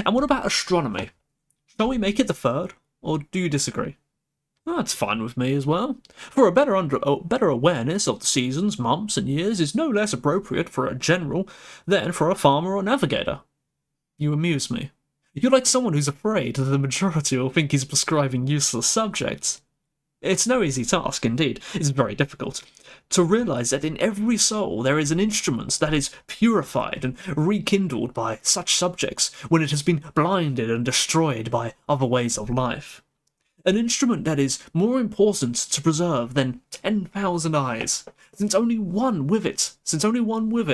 And what about astronomy? Shall we make it the third, or do you disagree? That's fine with me as well, for a better awareness of the seasons, months, and years is no less appropriate for a general than for a farmer or navigator. You amuse me. You're like someone who's afraid that the majority will think he's prescribing useless subjects. It's no easy task, indeed, it's very difficult, to realise that in every soul there is an instrument that is purified and rekindled by such subjects when it has been blinded and destroyed by other ways of life. An instrument that is more important to preserve than 10,000 eyes, since only one with it, since only with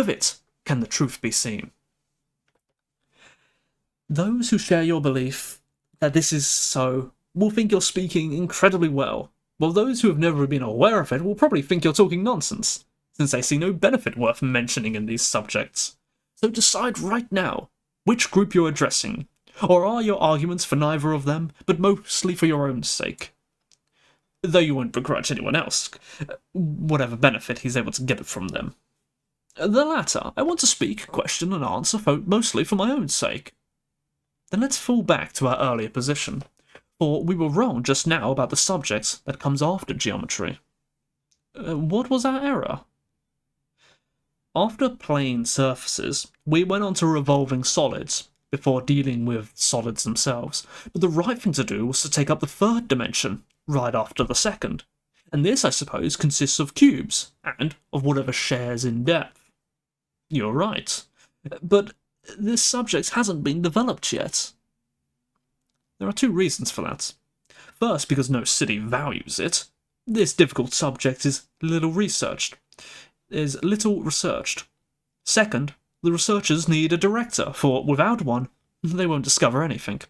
it can the truth be seen. Those who share your belief that this is so will think you're speaking incredibly well, while those who have never been aware of it will probably think you're talking nonsense, since they see no benefit worth mentioning in these subjects. So decide right now which group you're addressing, or are your arguments for neither of them, but mostly for your own sake? Though you won't begrudge anyone else whatever benefit he's able to get from them. The latter, I want to speak, question, and answer mostly for my own sake. Then let's fall back to our earlier position, for we were wrong just now about the subject that comes after geometry. What was our error? After plane surfaces, we went on to revolving solids, before dealing with solids themselves, but the right thing to do was to take up the third dimension, right after the second, and this, I suppose, consists of cubes, and of whatever shares in depth. You're right, but this subject hasn't been developed yet. There are two reasons for that. First, because no city values it. This difficult subject is little researched. Second, the researchers need a director, for without one, they won't discover anything.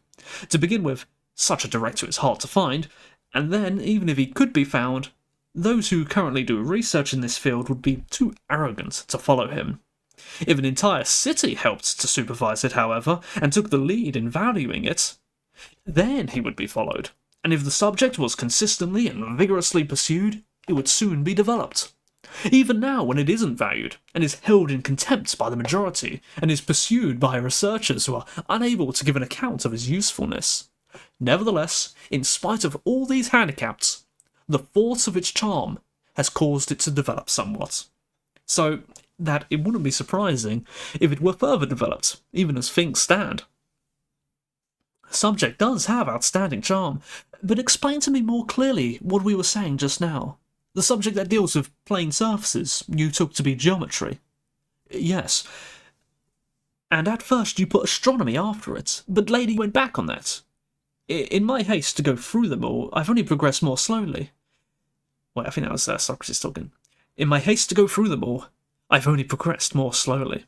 To begin with, such a director is hard to find, and then, even if he could be found, those who currently do research in this field would be too arrogant to follow him. If an entire city helped to supervise it, however, and took the lead in valuing it, then he would be followed, and if the subject was consistently and vigorously pursued, it would soon be developed. Even now, when it isn't valued, and is held in contempt by the majority, and is pursued by researchers who are unable to give an account of its usefulness. Nevertheless, in spite of all these handicaps, the force of its charm has caused it to develop somewhat. So that it wouldn't be surprising if it were further developed, even as things stand. The subject does have outstanding charm, but explain to me more clearly what we were saying just now. The subject that deals with plane surfaces you took to be geometry. Yes. And at first you put astronomy after it, but later you went back on that. In my haste to go through them all, I've only progressed more slowly. Wait, I think that was Socrates talking. In my haste to go through them all, I've only progressed more slowly.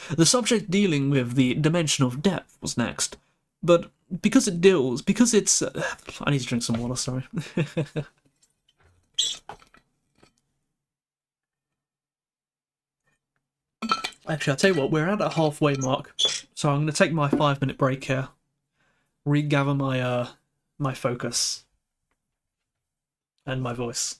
The subject dealing with the dimension of depth was next, but because it's... I need to drink some water, sorry. Actually, I'll tell you what, we're at a halfway mark, so I'm going to take my 5-minute break here, regather my focus and my voice.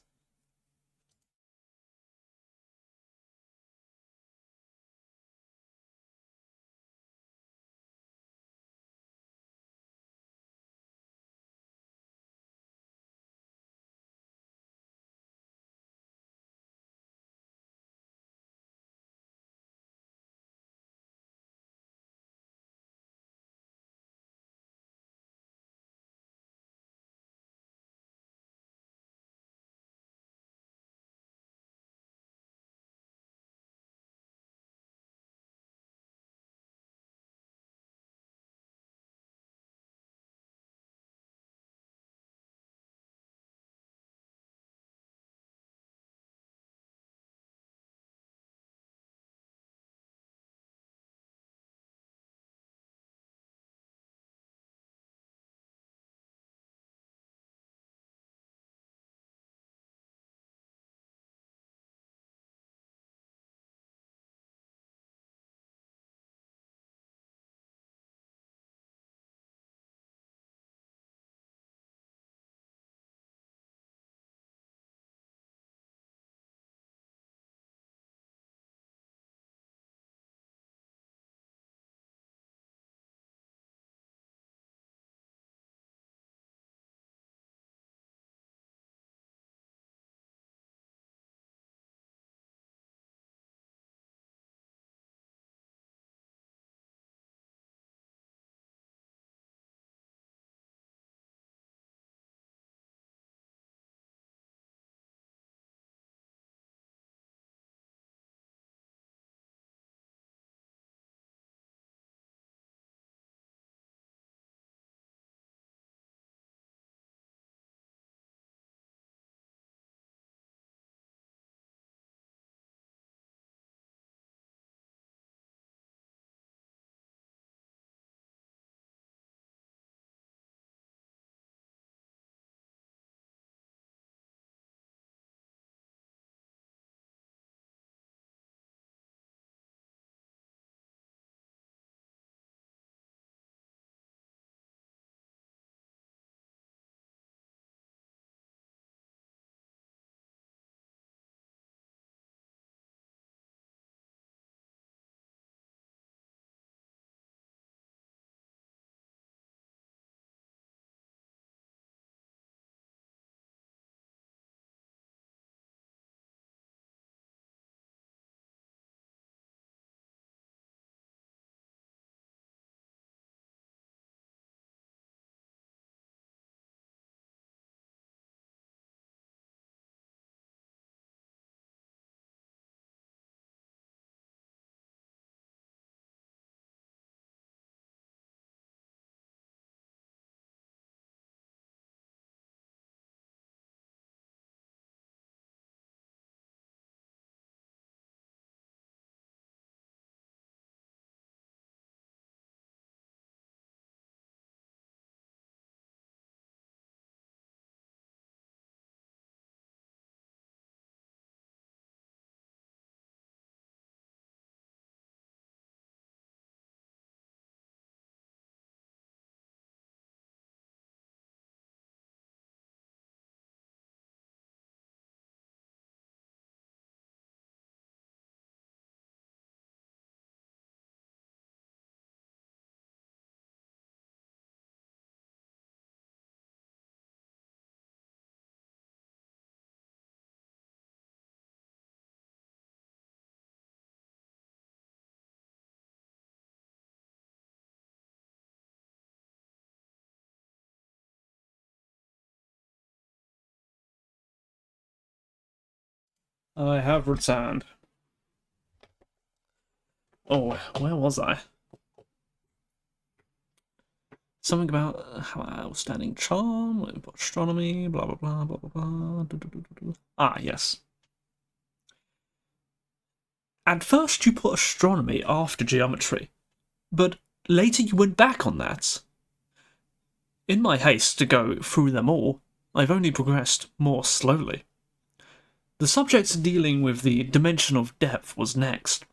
I have returned. Oh, where was I? Something about outstanding charm, astronomy, blah blah blah blah blah blah. Ah, yes. At first you put astronomy after geometry, but later you went back on that. In my haste to go through them all, I've only progressed more slowly. The subject dealing with the dimension of depth was next,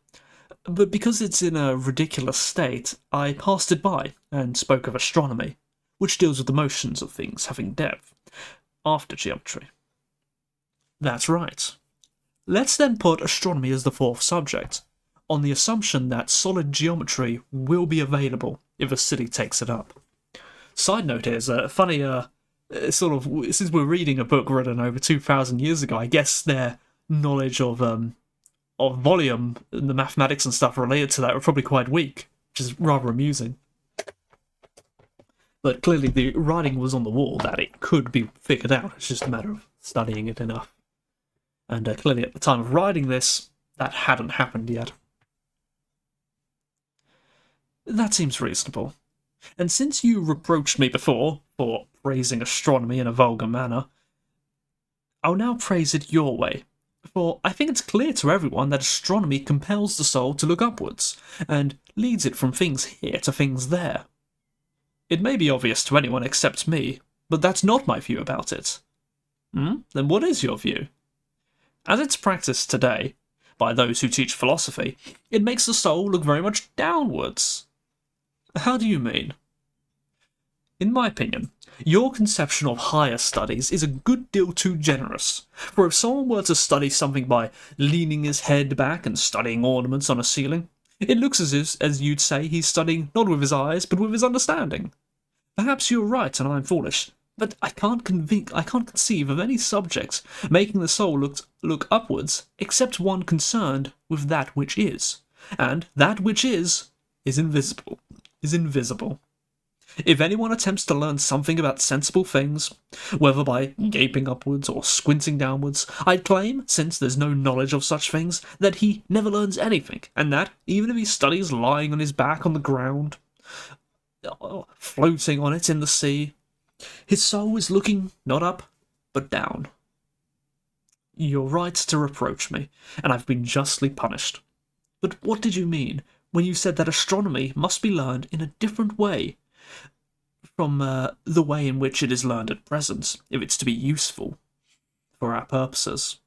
but because it's in a ridiculous state, I passed it by and spoke of astronomy, which deals with the motions of things having depth, after geometry. That's right. Let's then put astronomy as the fourth subject, on the assumption that solid geometry will be available if a city takes it up. Side note is a funny, sort of, since we're reading a book written over 2,000 years ago, I guess their knowledge of volume and the mathematics and stuff related to that are probably quite weak, which is rather amusing. But clearly the writing was on the wall that it could be figured out, it's just a matter of studying it enough. And clearly at the time of writing this, that hadn't happened yet. That seems reasonable. And since you reproached me before for praising astronomy in a vulgar manner, I'll now praise it your way. For I think it's clear to everyone that astronomy compels the soul to look upwards, and leads it from things here to things there. It may be obvious to anyone except me, but that's not my view about it. Then what is your view? As it's practiced today, by those who teach philosophy, it makes the soul look very much downwards. How do you mean? In my opinion, your conception of higher studies is a good deal too generous, for if someone were to study something by leaning his head back and studying ornaments on a ceiling, it looks as you'd say he's studying not with his eyes, but with his understanding. Perhaps you're right and I'm foolish, but I can't conceive of any subject making the soul look upwards except one concerned with that which is, and that which is invisible. If anyone attempts to learn something about sensible things, whether by gaping upwards or squinting downwards, I'd claim, since there's no knowledge of such things, that he never learns anything, and that, even if he studies lying on his back on the ground, floating on it in the sea, his soul is looking not up, but down. You're right to reproach me, and I've been justly punished. But what did you mean when you said that astronomy must be learned in a different way from the way in which it is learned at present, if it's to be useful for our purposes?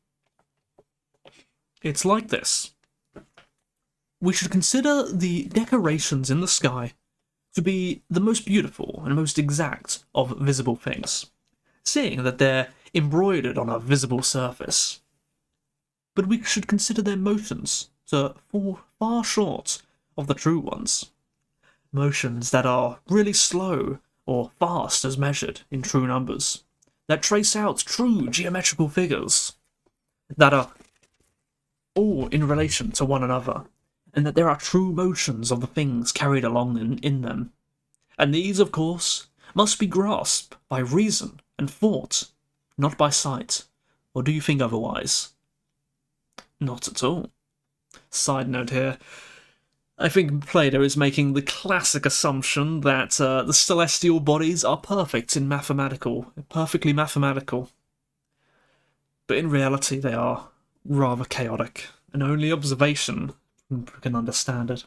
It's like this. We should consider the decorations in the sky to be the most beautiful and most exact of visible things, seeing that they're embroidered on a visible surface. But we should consider their motions to fall far short of the true ones. Motions that are really slow or fast as measured in true numbers, that trace out true geometrical figures, that are all in relation to one another, and that there are true motions of the things carried along in them. And these, of course, must be grasped by reason and thought, not by sight. Or do you think otherwise? Not at all. Side note here, I think Plato is making the classic assumption that the celestial bodies are perfectly mathematical. But in reality they are rather chaotic, and only observation can understand it.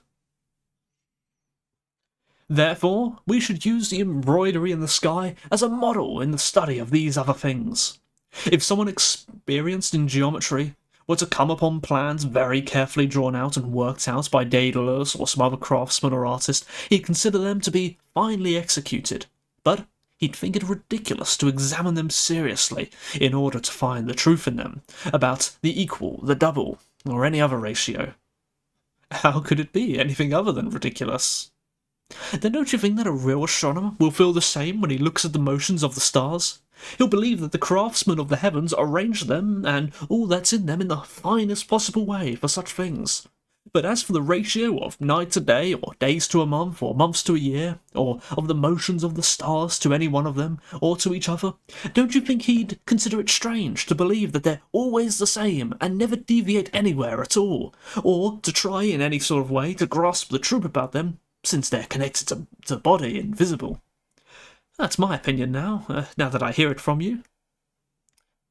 Therefore, we should use the embroidery in the sky as a model in the study of these other things. If someone experienced in geometry were to come upon plans very carefully drawn out and worked out by Daedalus or some other craftsman or artist, he'd consider them to be finely executed, but he'd think it ridiculous to examine them seriously in order to find the truth in them, about the equal, the double, or any other ratio. How could it be anything other than ridiculous? Then don't you think that a real astronomer will feel the same when he looks at the motions of the stars? He'll believe that the craftsmen of the heavens arranged them and all that's in them in the finest possible way for such things. But as for the ratio of night to day, or days to a month, or months to a year, or of the motions of the stars to any one of them, or to each other, don't you think he'd consider it strange to believe that they're always the same and never deviate anywhere at all, or to try in any sort of way to grasp the truth about them, since they're connected to the body and visible? That's my opinion now, now that I hear it from you.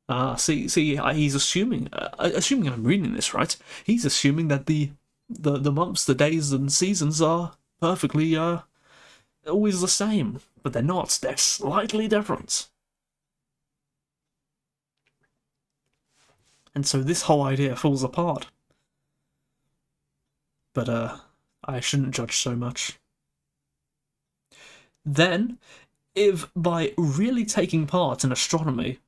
He's assuming I'm reading this right, he's assuming that the months, the days and seasons are perfectly always the same, but they're not. They're slightly different. And so this whole idea falls apart. But I shouldn't judge so much. Then, if by really taking part in astronomy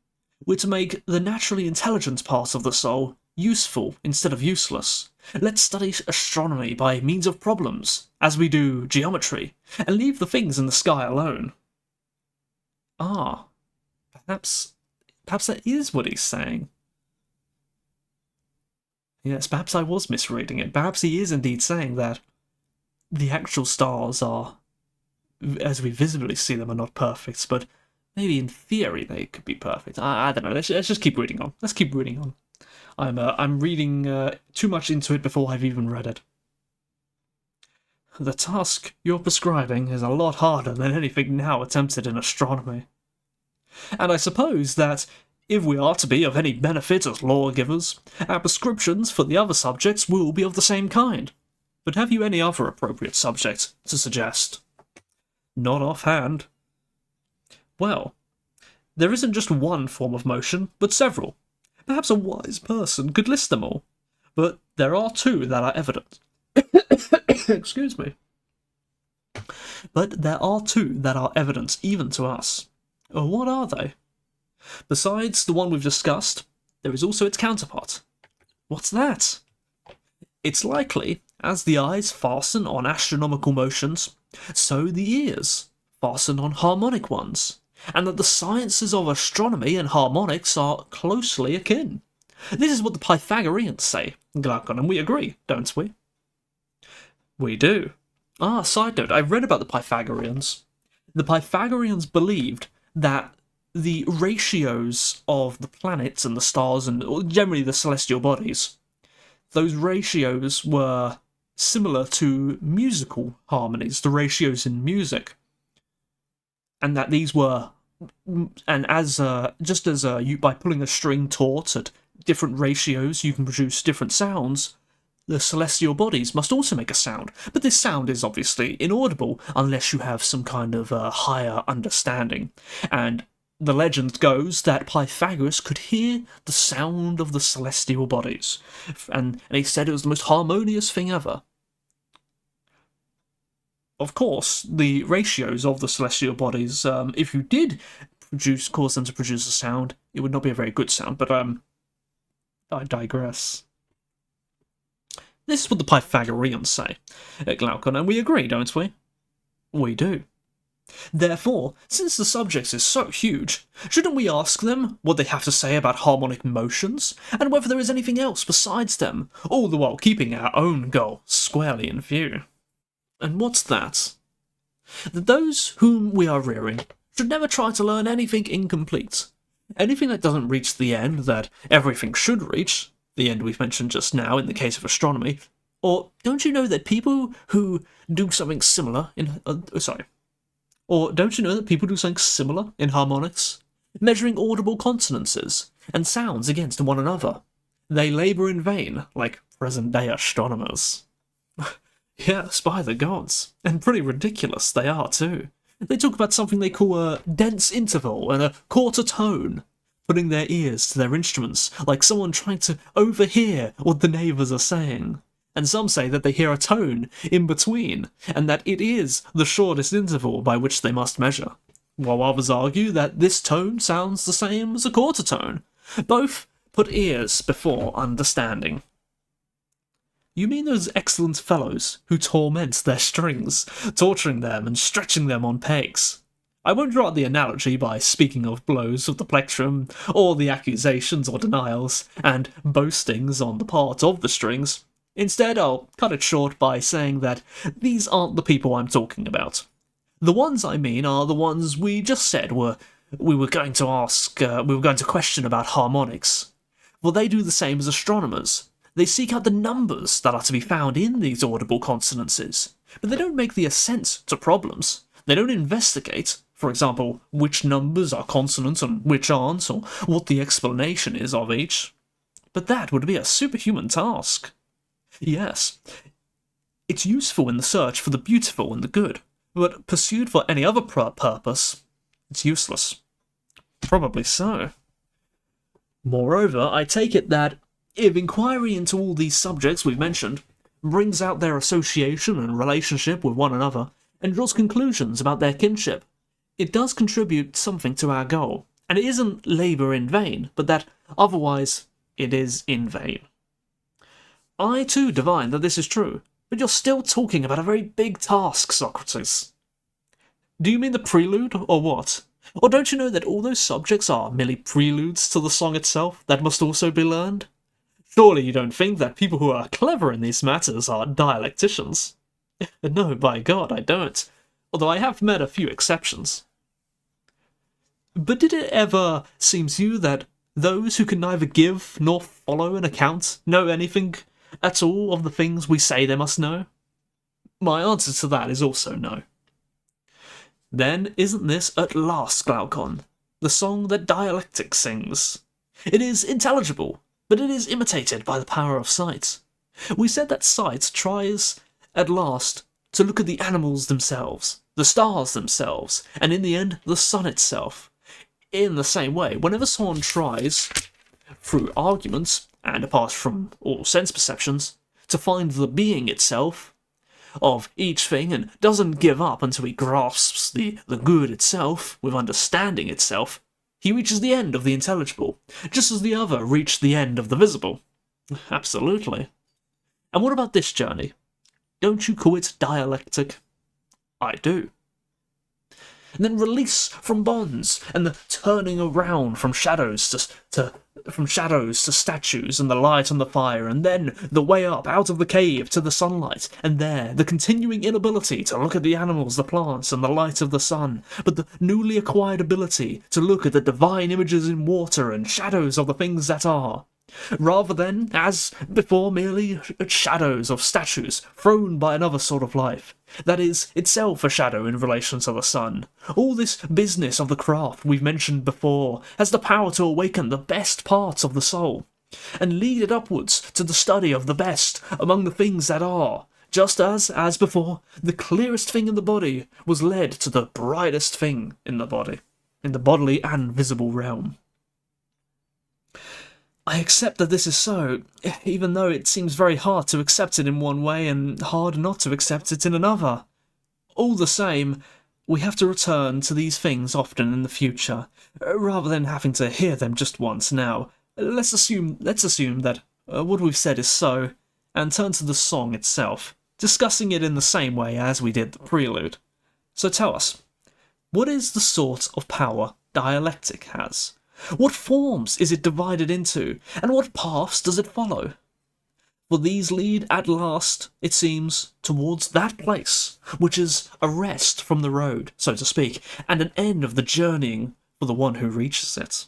we're to make the naturally intelligent part of the soul useful instead of useless, let's study astronomy by means of problems, as we do geometry, and leave the things in the sky alone. Perhaps that is what he's saying. Yes, perhaps I was misreading it. Perhaps he is indeed saying that the actual stars are, as we visibly see them, are not perfect, but maybe in theory they could be perfect. I don't know. Let's just keep reading on. Let's keep reading on. I'm reading too much into it before I've even read it. The task you're prescribing is a lot harder than anything now attempted in astronomy. And I suppose that, if we are to be of any benefit as lawgivers, our prescriptions for the other subjects will be of the same kind. But have you any other appropriate subject to suggest? Not offhand. Well, there isn't just one form of motion, but several. Perhaps a wise person could list them all, but there are two that are evident. Excuse me. But there are two that are evident even to us. What are they? Besides the one we've discussed, there is also its counterpart. What's that? It's likely, as the eyes fasten on astronomical motions, so the ears fasten on harmonic ones, and that the sciences of astronomy and harmonics are closely akin. This is what the Pythagoreans say, Glaucon, and we agree, don't we? We do. Side note, I read about the Pythagoreans. The Pythagoreans believed that the ratios of the planets and the stars and generally the celestial bodies, those ratios were similar to musical harmonies, the ratios in music. And that these were, and as just as you, by pulling a string taut at different ratios, you can produce different sounds. The celestial bodies must also make a sound, but this sound is obviously inaudible unless you have some kind of higher understanding. And the legend goes that Pythagoras could hear the sound of the celestial bodies, and he said it was the most harmonious thing ever. Of course, the ratios of the celestial bodies, if you did cause them to produce a sound, it would not be a very good sound, but I digress. This is what the Pythagoreans say, Glaucon, and we agree, don't we? We do. Therefore, since the subject is so huge, shouldn't we ask them what they have to say about harmonic motions, and whether there is anything else besides them, all the while keeping our own goal squarely in view? And what's that? That those whom we are rearing should never try to learn anything incomplete. Anything that doesn't reach the end that everything should reach, the end we've mentioned just now in the case of astronomy. Or don't you know that people who do something similar in... Or don't you know that people do something similar in harmonics? Measuring audible consonances and sounds against one another. They labour in vain, like present-day astronomers. Yes, by the gods. And pretty ridiculous they are, too. They talk about something they call a dense interval and a quarter tone, putting their ears to their instruments like someone trying to overhear what the neighbours are saying. And some say that they hear a tone in between, and that it is the shortest interval by which they must measure, while others argue that this tone sounds the same as a quarter tone. Both put ears before understanding. You mean those excellent fellows who torment their strings, torturing them and stretching them on pegs? I won't draw out the analogy by speaking of blows of the plectrum, or the accusations or denials, and boastings on the part of the strings. Instead, I'll cut it short by saying that these aren't the people I'm talking about. The ones I mean are the ones we just said we were going to question about harmonics. Well, they do the same as astronomers. They seek out the numbers that are to be found in these audible consonances, but they don't make the ascent to problems. They don't investigate, for example, which numbers are consonant and which aren't, or what the explanation is of each. But that would be a superhuman task. Yes, it's useful in the search for the beautiful and the good, but pursued for any other purpose, it's useless. Probably so. Moreover, I take it that if inquiry into all these subjects we've mentioned brings out their association and relationship with one another, and draws conclusions about their kinship, it does contribute something to our goal, and it isn't labour in vain, but that otherwise it is in vain. I too divine that this is true, but you're still talking about a very big task, Socrates. Do you mean the prelude, or what? Or don't you know that all those subjects are merely preludes to the song itself that must also be learned? Surely you don't think that people who are clever in these matters are dialecticians? No, by God, I don't, although I have met a few exceptions. But did it ever seem to you that those who can neither give nor follow an account know anything at all of the things we say they must know? My answer to that is also no. Then isn't this at last, Glaucon, the song that dialectic sings? It is intelligible, but it is imitated by the power of sight. We said that sight tries at last to look at the animals themselves, the stars themselves, and in the end the sun itself. In the same way, whenever someone tries, through arguments, and apart from all sense perceptions, to find the being itself of each thing and doesn't give up until he grasps the good itself with understanding itself, he reaches the end of the intelligible, just as the other reached the end of the visible. Absolutely. And what about this journey? Don't you call it dialectic? I do. And then release from bonds, and the turning around from shadows to statues, and the light and the fire, and then the way up out of the cave to the sunlight, and there the continuing inability to look at the animals, the plants, and the light of the sun, but the newly acquired ability to look at the divine images in water and shadows of the things that are, rather than, as before, merely shadows of statues thrown by another sort of life, that is itself a shadow in relation to the sun. All this business of the craft we've mentioned before has the power to awaken the best parts of the soul, and lead it upwards to the study of the best among the things that are, just as before, the clearest thing in the body was led to the brightest thing in the body, in the bodily and visible realm. I accept that this is so, even though it seems very hard to accept it in one way and hard not to accept it in another. All the same, we have to return to these things often in the future, rather than having to hear them just once now. Let's assume that what we've said is so, and turn to the song itself, discussing it in the same way as we did the prelude. So tell us, what is the sort of power dialectic has? What forms is it divided into, and what paths does it follow? For these lead at last, it seems, towards that place, which is a rest from the road, so to speak, and an end of the journeying for the one who reaches it.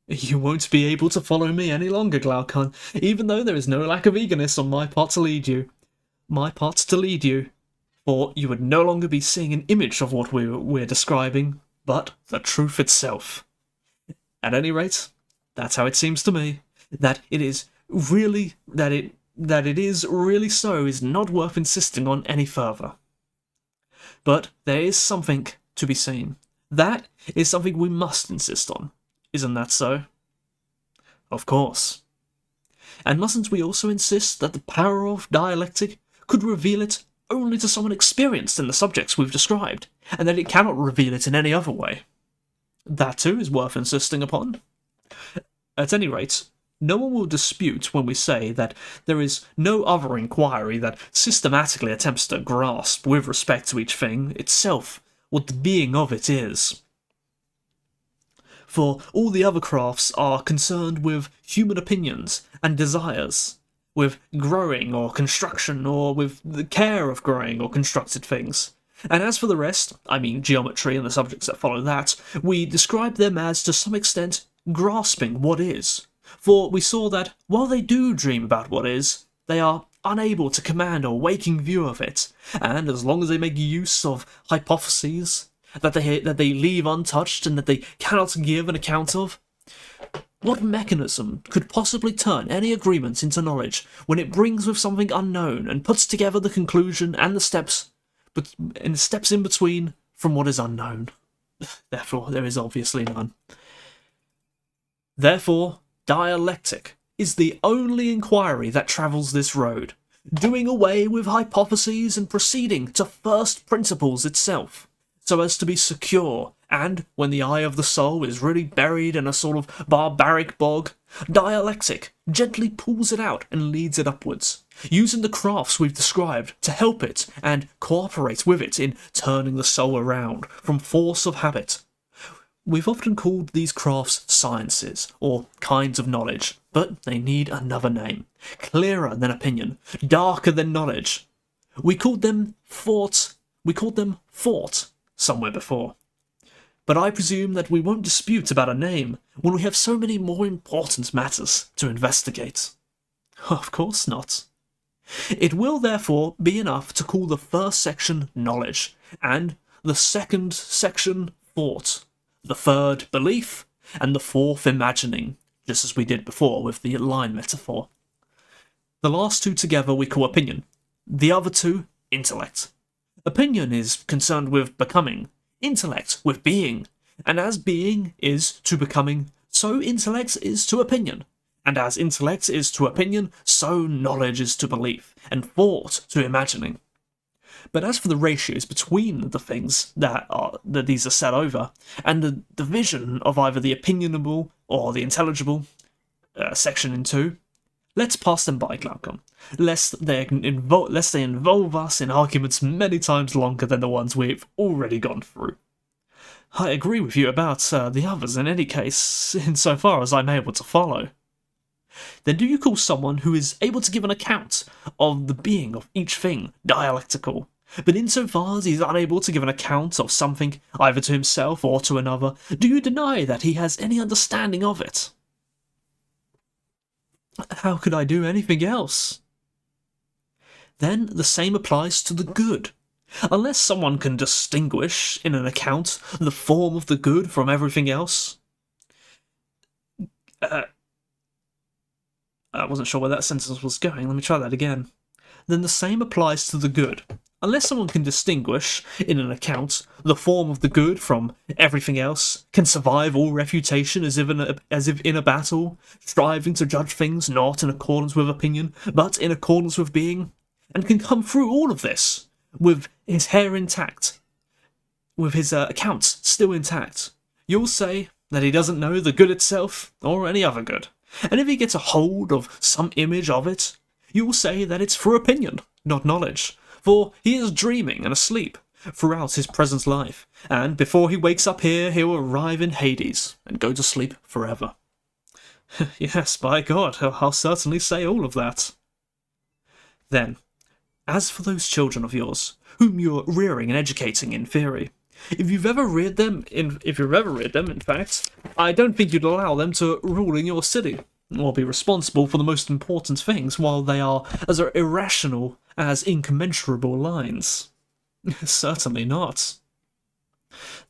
You won't be able to follow me any longer, Glaucon, even though there is no lack of eagerness on my part to lead you. For you would no longer be seeing an image of what we're describing, but the truth itself. At any rate, that's how it seems to me. That it is really so is not worth insisting on any further. But there is something to be seen. That is something we must insist on. Isn't that so? Of course. And mustn't we also insist that the power of dialectic could reveal it only to someone experienced in the subjects we've described, and that it cannot reveal it in any other way? That too is worth insisting upon. At any rate, no one will dispute when we say that there is no other inquiry that systematically attempts to grasp, with respect to each thing itself, what the being of it is. For all the other crafts are concerned with human opinions and desires, with growing or construction, or with the care of growing or constructed things. And as for the rest, I mean geometry and the subjects that follow that, we describe them as, to some extent, grasping what is. For we saw that, while they do dream about what is, they are unable to command a waking view of it, and as long as they make use of hypotheses that they leave untouched and that they cannot give an account of, what mechanism could possibly turn any agreement into knowledge when it brings with something unknown and puts together the conclusion and the steps in between from what is unknown? Therefore, there is obviously none. Therefore, dialectic is the only inquiry that travels this road, doing away with hypotheses and proceeding to first principles itself, so as to be secure, and, when the eye of the soul is really buried in a sort of barbaric bog, dialectic gently pulls it out and leads it upwards, using the crafts we've described to help it and cooperate with it in turning the soul around from force of habit. We've often called these crafts sciences, or kinds of knowledge, but they need another name, clearer than opinion, darker than knowledge. We called them thought somewhere before. But I presume that we won't dispute about a name when we have so many more important matters to investigate. Of course not. It will therefore be enough to call the first section knowledge, and the second section thought, the third belief, and the fourth imagining, just as we did before with the line metaphor. The last two together we call opinion, the other two intellect. Opinion is concerned with becoming, intellect with being, and as being is to becoming, so intellect is to opinion, and as intellect is to opinion, so knowledge is to belief, and thought to imagining. But as for the ratios between the things that these are set over, and the division of either the opinionable or the intelligible section in two, let's pass them by, Glaucon, lest they involve us in arguments many times longer than the ones we've already gone through. I agree with you about the others in any case, insofar as I'm able to follow. Then do you call someone who is able to give an account of the being of each thing dialectical, but insofar as he is unable to give an account of something either to himself or to another, do you deny that he has any understanding of it? How could I do anything else? Then the same applies to the good. Unless someone can distinguish in an account the form of the good from everything else. I wasn't sure where that sentence was going. Let me try that again. Then the same applies to the good. Unless someone can distinguish, in an account, the form of the good from everything else, can survive all refutation as if in a battle, striving to judge things not in accordance with opinion, but in accordance with being, and can come through all of this, with his hair intact, with his accounts still intact, you'll say that he doesn't know the good itself, or any other good. And if he gets a hold of some image of it, you will say that it's through opinion, not knowledge, for he is dreaming and asleep throughout his present life, and before he wakes up here, he will arrive in Hades and go to sleep forever. Yes, by God, I'll certainly say all of that. Then, as for those children of yours, whom you're rearing and educating in theory, if you've ever reared them, in fact, I don't think you'd allow them to rule in your city, or be responsible for the most important things while they are as irrational as incommensurable lines. Certainly not.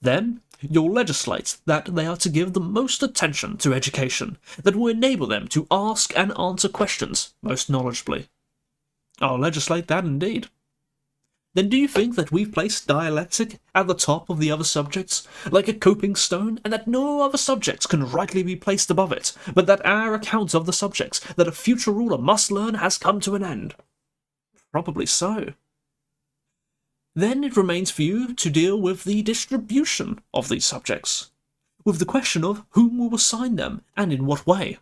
Then you'll legislate that they are to give the most attention to education that will enable them to ask and answer questions most knowledgeably. I'll legislate that indeed. Then do you think that we've placed dialectic at the top of the other subjects, like a coping stone, and that no other subjects can rightly be placed above it, but that our account of the subjects that a future ruler must learn has come to an end? Probably so. Then it remains for you to deal with the distribution of these subjects, with the question of whom will assign them, and in what way.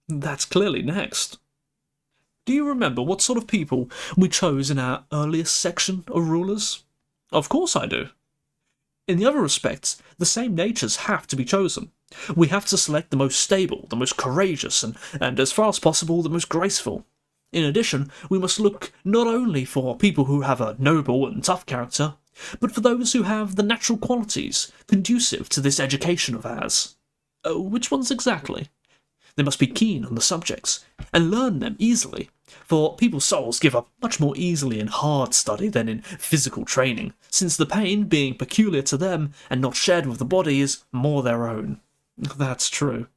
That's clearly next. Do you remember what sort of people we chose in our earliest section of rulers? Of course I do. In the other respects, the same natures have to be chosen. We have to select the most stable, the most courageous, and as far as possible, the most graceful. In addition, we must look not only for people who have a noble and tough character, but for those who have the natural qualities conducive to this education of ours. Which ones exactly? They must be keen on the subjects, and learn them easily, for people's souls give up much more easily in hard study than in physical training, since the pain, being peculiar to them and not shared with the body, is more their own. That's true.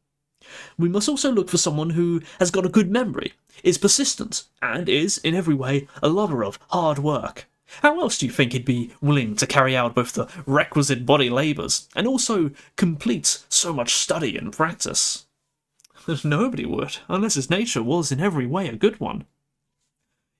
We must also look for someone who has got a good memory, is persistent, and is, in every way, a lover of hard work. How else do you think he'd be willing to carry out both the requisite body labours and also complete so much study and practice? Nobody would, unless his nature was in every way a good one.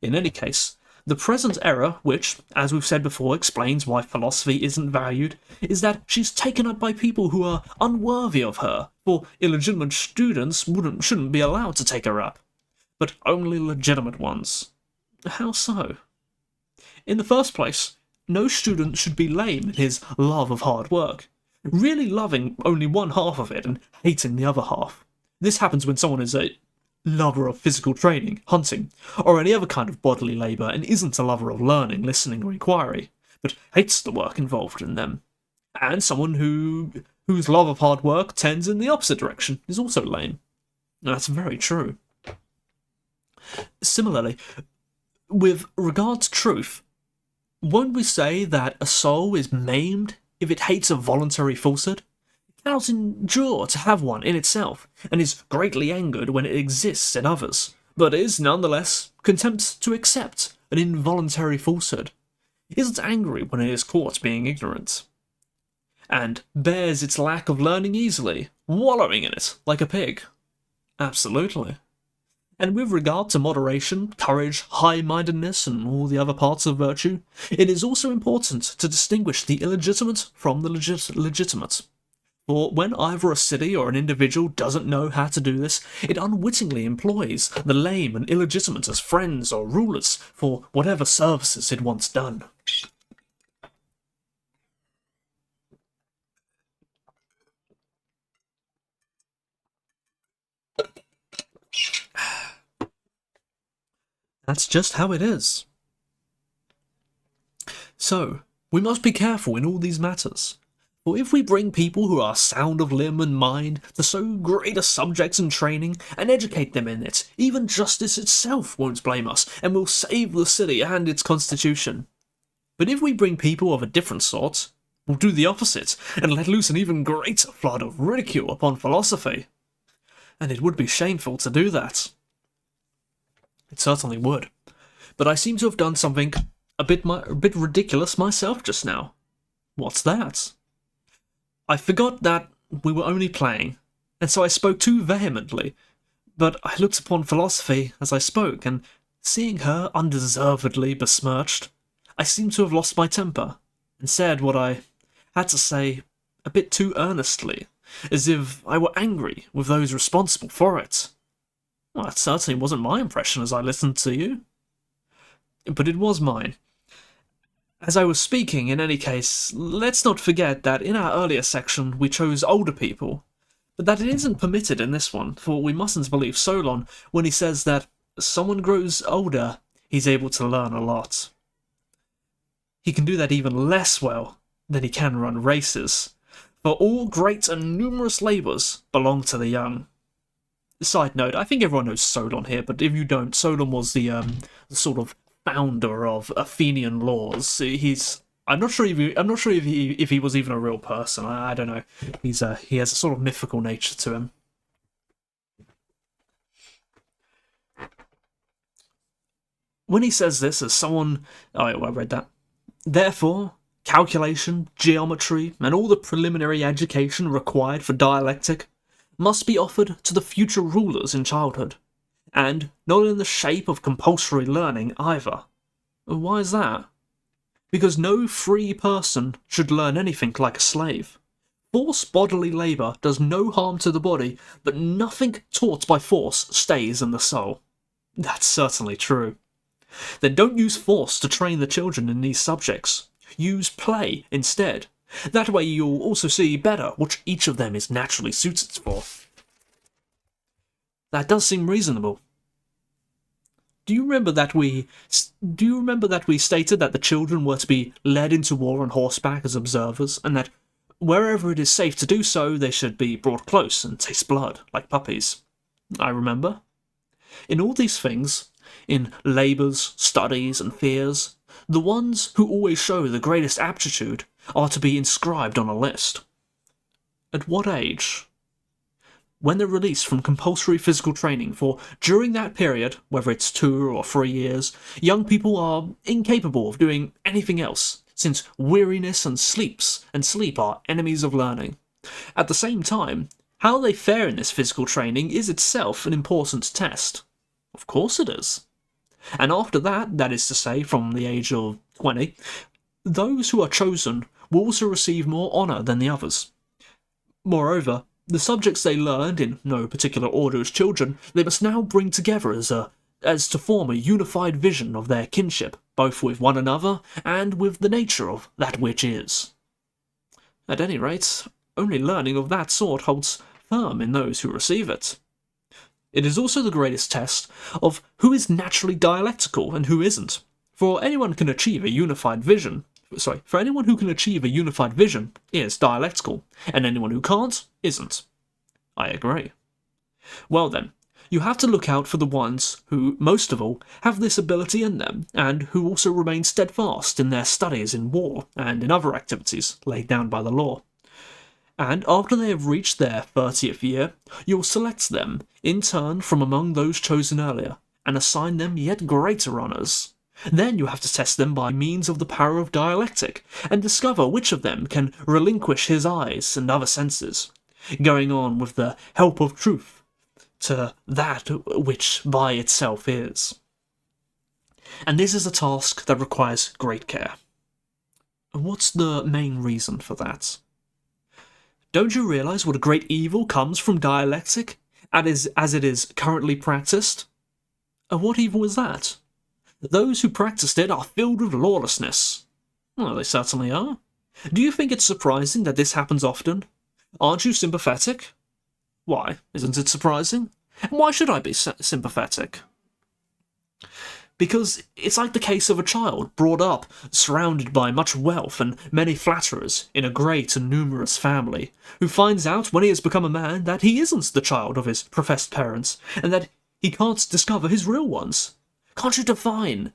In any case, the present error, which, as we've said before, explains why philosophy isn't valued, is that she's taken up by people who are unworthy of her, for illegitimate students shouldn't be allowed to take her up, but only legitimate ones. How so? In the first place, no student should be lame in his love of hard work, really loving only one half of it and hating the other half. This happens when someone is a lover of physical training, hunting, or any other kind of bodily labour and isn't a lover of learning, listening, or inquiry, but hates the work involved in them. And someone whose love of hard work tends in the opposite direction is also lame. That's very true. Similarly, with regard to truth, won't we say that a soul is maimed if it hates a voluntary falsehood? It cannot endure to have one in itself, and is greatly angered when it exists in others, but is nonetheless content to accept an involuntary falsehood, isn't angry when it is caught being ignorant, and bears its lack of learning easily, wallowing in it like a pig. Absolutely. And with regard to moderation, courage, high-mindedness, and all the other parts of virtue, it is also important to distinguish the illegitimate from the legitimate. For when either a city or an individual doesn't know how to do this, it unwittingly employs the lame and illegitimate as friends or rulers for whatever services it wants done. That's just how it is. So, we must be careful in all these matters. For if we bring people who are sound of limb and mind to so great a subject and training, and educate them in it, even justice itself won't blame us, and will save the city and its constitution. But if we bring people of a different sort, we'll do the opposite, and let loose an even greater flood of ridicule upon philosophy. And it would be shameful to do that. It certainly would. But I seem to have done something a bit ridiculous myself just now. What's that? I forgot that we were only playing, and so I spoke too vehemently. But I looked upon philosophy as I spoke, and seeing her undeservedly besmirched, I seemed to have lost my temper, and said what I had to say a bit too earnestly, as if I were angry with those responsible for it. Well, that certainly wasn't my impression as I listened to you. But it was mine. As I was speaking, in any case, let's not forget that in our earlier section we chose older people, but that it isn't permitted in this one, for we mustn't believe Solon when he says that as someone grows older, he's able to learn a lot. He can do that even less well than he can run races, for all great and numerous labours belong to the young. Side note, I think everyone knows Solon here, but if you don't, Solon was the sort of founder of Athenian laws. I'm not sure if he was even a real person. I don't know. He has a sort of mythical nature to him. When he says this as someone, I read that. Therefore, calculation, geometry, and all the preliminary education required for dialectic must be offered to the future rulers in childhood, and not in the shape of compulsory learning either. Why is that? Because no free person should learn anything like a slave. Forced bodily labour does no harm to the body, but nothing taught by force stays in the soul. That's certainly true. Then don't use force to train the children in these subjects. Use play instead. That way you'll also see better what each of them is naturally suited for. That does seem reasonable. Do you remember that we stated that the children were to be led into war on horseback as observers, and that wherever it is safe to do so, they should be brought close and taste blood like puppies? I remember. In all these things, in labours, studies, and fears, the ones who always show the greatest aptitude are to be inscribed on a list. At what age? When they're released from compulsory physical training, for during that period, whether it's 2 or 3 years, young people are incapable of doing anything else, since weariness and sleep are enemies of learning. At the same time, how they fare in this physical training is itself an important test. Of course it is. And after that is to say, from the age of 20, those who are chosen will also receive more honour than the others. Moreover, the subjects they learned, in no particular order as children, they must now bring together as to form a unified vision of their kinship, both with one another and with the nature of that which is. At any rate, only learning of that sort holds firm in those who receive it. It is also the greatest test of who is naturally dialectical and who isn't, for anyone who can achieve a unified vision is dialectical, and anyone who can't isn't. I agree. Well then, you have to look out for the ones who, most of all, have this ability in them, and who also remain steadfast in their studies in war and in other activities laid down by the law. And after they have reached their 30th year, you'll select them, in turn from among those chosen earlier, and assign them yet greater honours. Then you have to test them by means of the power of dialectic, and discover which of them can relinquish his eyes and other senses, going on with the help of truth to that which by itself is. And this is a task that requires great care. What's the main reason for that? Don't you realise what a great evil comes from dialectic, as it is currently practised? And what evil is that? Those who practiced it are filled with lawlessness. Well, they certainly are. Do you think it's surprising that this happens often? Aren't you sympathetic? Why, isn't it surprising? And why should I be sympathetic? Because it's like the case of a child brought up, surrounded by much wealth and many flatterers in a great and numerous family, who finds out when he has become a man that he isn't the child of his professed parents, and that he can't discover his real ones. Can't you divine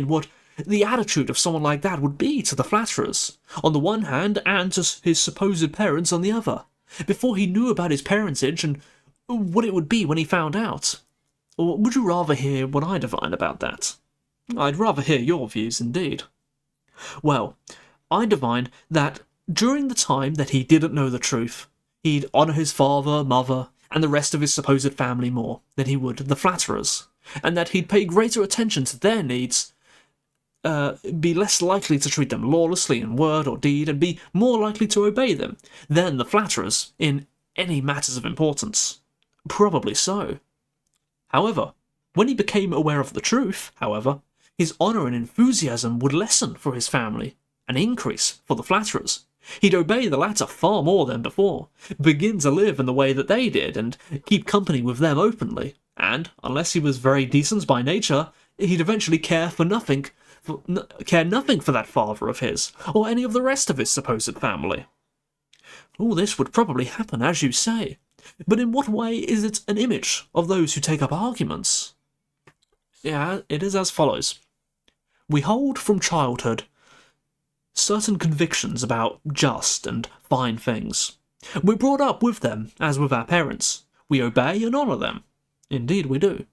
what the attitude of someone like that would be to the flatterers, on the one hand, and to his supposed parents on the other, before he knew about his parentage and what it would be when he found out? Or would you rather hear what I divine about that? I'd rather hear your views, indeed. Well, I divine that during the time that he didn't know the truth, he'd honour his father, mother, and the rest of his supposed family more than he would the flatterers, and that he'd pay greater attention to their needs, be less likely to treat them lawlessly in word or deed, and be more likely to obey them than the flatterers in any matters of importance. Probably so. However, when he became aware of the truth, his honour and enthusiasm would lessen for his family, and increase for the flatterers. He'd obey the latter far more than before, begin to live in the way that they did, and keep company with them openly, and, unless he was very decent by nature, he'd eventually care nothing for that father of his, or any of the rest of his supposed family. All this would probably happen, as you say, but in what way is it an image of those who take up arguments? Yeah, it is as follows. We hold from childhood certain convictions about just and fine things. We're brought up with them, as with our parents. We obey and honour them. Indeed we do.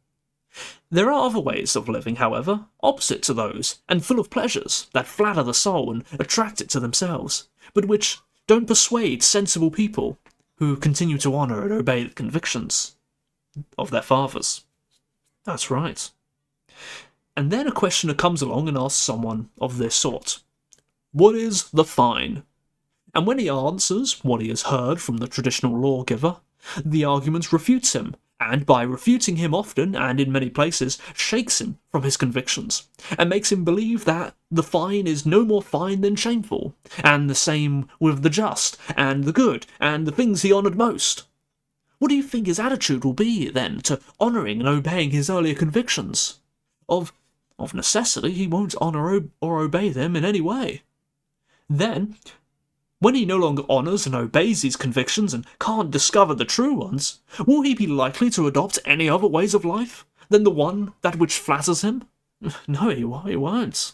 There are other ways of living, however, opposite to those, and full of pleasures, that flatter the soul and attract it to themselves, but which don't persuade sensible people, who continue to honour and obey the convictions of their fathers. That's right. And then a questioner comes along and asks someone of this sort, what is the fine? And when he answers what he has heard from the traditional lawgiver, the argument refutes him, and by refuting him often, and in many places, shakes him from his convictions, and makes him believe that the fine is no more fine than shameful, and the same with the just, and the good, and the things he honoured most. What do you think his attitude will be, then, to honouring and obeying his earlier convictions? of necessity he won't honour or obey them in any way. Then, when he no longer honours and obeys these convictions and can't discover the true ones, will he be likely to adopt any other ways of life than the one that which flatters him? No, he won't.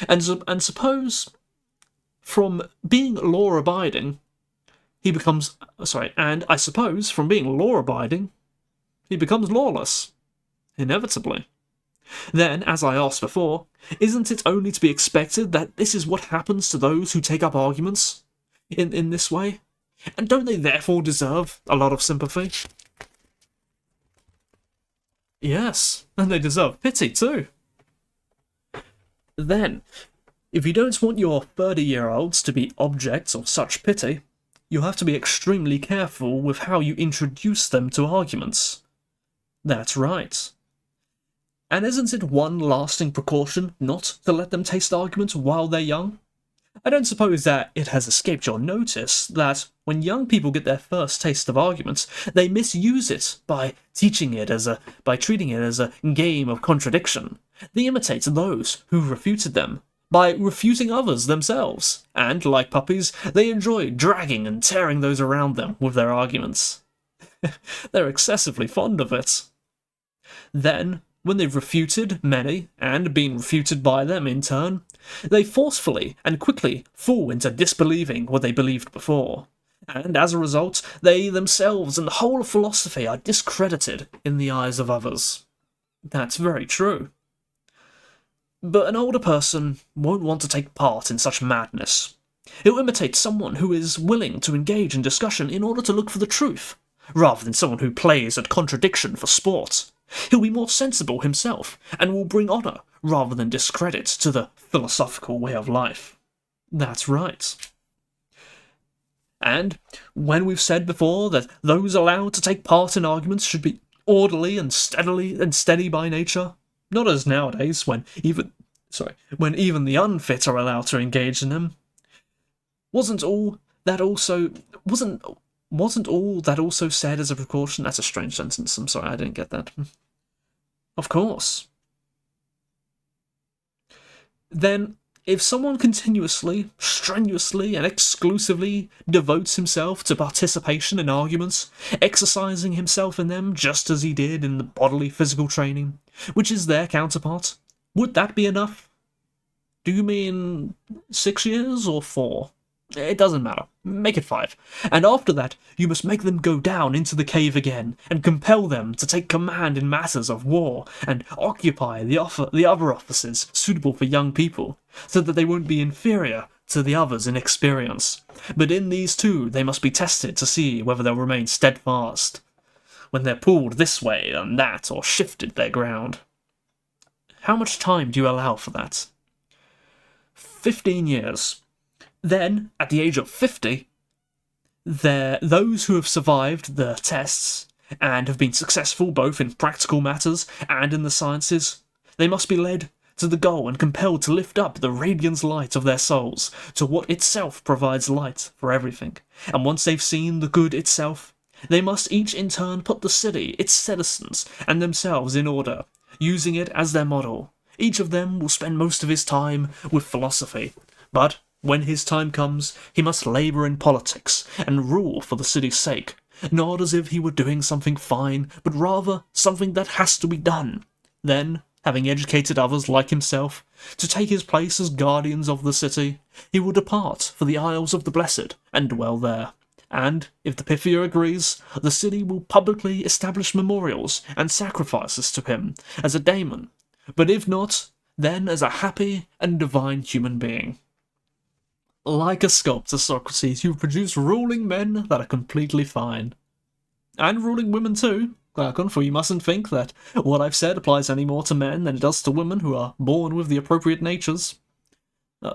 And suppose, from being law-abiding, he becomes... and I suppose, from being law-abiding, he becomes lawless. Inevitably. Then, as I asked before, isn't it only to be expected that this is what happens to those who take up arguments in this way? And don't they therefore deserve a lot of sympathy? Yes, and they deserve pity too. Then, if you don't want your 30-year-olds to be objects of such pity, you have to be extremely careful with how you introduce them to arguments. That's right. And isn't it one lasting precaution not to let them taste arguments while they're young? I don't suppose that it has escaped your notice that when young people get their first taste of arguments, they misuse it by treating it as a game of contradiction. They imitate those who refuted them by refuting others themselves, and, like puppies, they enjoy dragging and tearing those around them with their arguments. They're excessively fond of it. Then, when they've refuted many, and been refuted by them in turn, they forcefully and quickly fall into disbelieving what they believed before, and as a result, they themselves and the whole of philosophy are discredited in the eyes of others. That's very true. But an older person won't want to take part in such madness. He'll imitate someone who is willing to engage in discussion in order to look for the truth, rather than someone who plays at contradiction for sport. He'll be more sensible himself, and will bring honour rather than discredit to the philosophical way of life. That's right. And when we've said before that those allowed to take part in arguments should be orderly and steady by nature, not as nowadays when even the unfit are allowed to engage in them, wasn't all that also said as a precaution? That's a strange sentence. I'm sorry, I didn't get that. Of course. Then, if someone continuously, strenuously, and exclusively devotes himself to participation in arguments, exercising himself in them just as he did in the bodily physical training, which is their counterpart, would that be enough? Do you mean 6 years or 4? It doesn't matter. Make it 5. And after that, you must make them go down into the cave again, and compel them to take command in matters of war, and occupy the other offices suitable for young people, so that they won't be inferior to the others in experience. But in these too, they must be tested to see whether they'll remain steadfast, when they're pulled this way and that, or shifted their ground. How much time do you allow for that? 15 years. Then, at the age of 50, those who have survived the tests and have been successful both in practical matters and in the sciences, they must be led to the goal and compelled to lift up the radiant light of their souls to what itself provides light for everything. And once they've seen the good itself, they must each in turn put the city, its citizens, and themselves in order, using it as their model. Each of them will spend most of his time with philosophy, but when his time comes, he must labour in politics and rule for the city's sake, not as if he were doing something fine, but rather something that has to be done. Then, having educated others like himself to take his place as guardians of the city, he will depart for the Isles of the Blessed and dwell there. And, if the Pythia agrees, the city will publicly establish memorials and sacrifices to him as a daemon, but if not, then as a happy and divine human being. Like a sculptor, Socrates, you produce ruling men that are completely fine. And ruling women too, Glaucon, for you mustn't think that what I've said applies any more to men than it does to women who are born with the appropriate natures.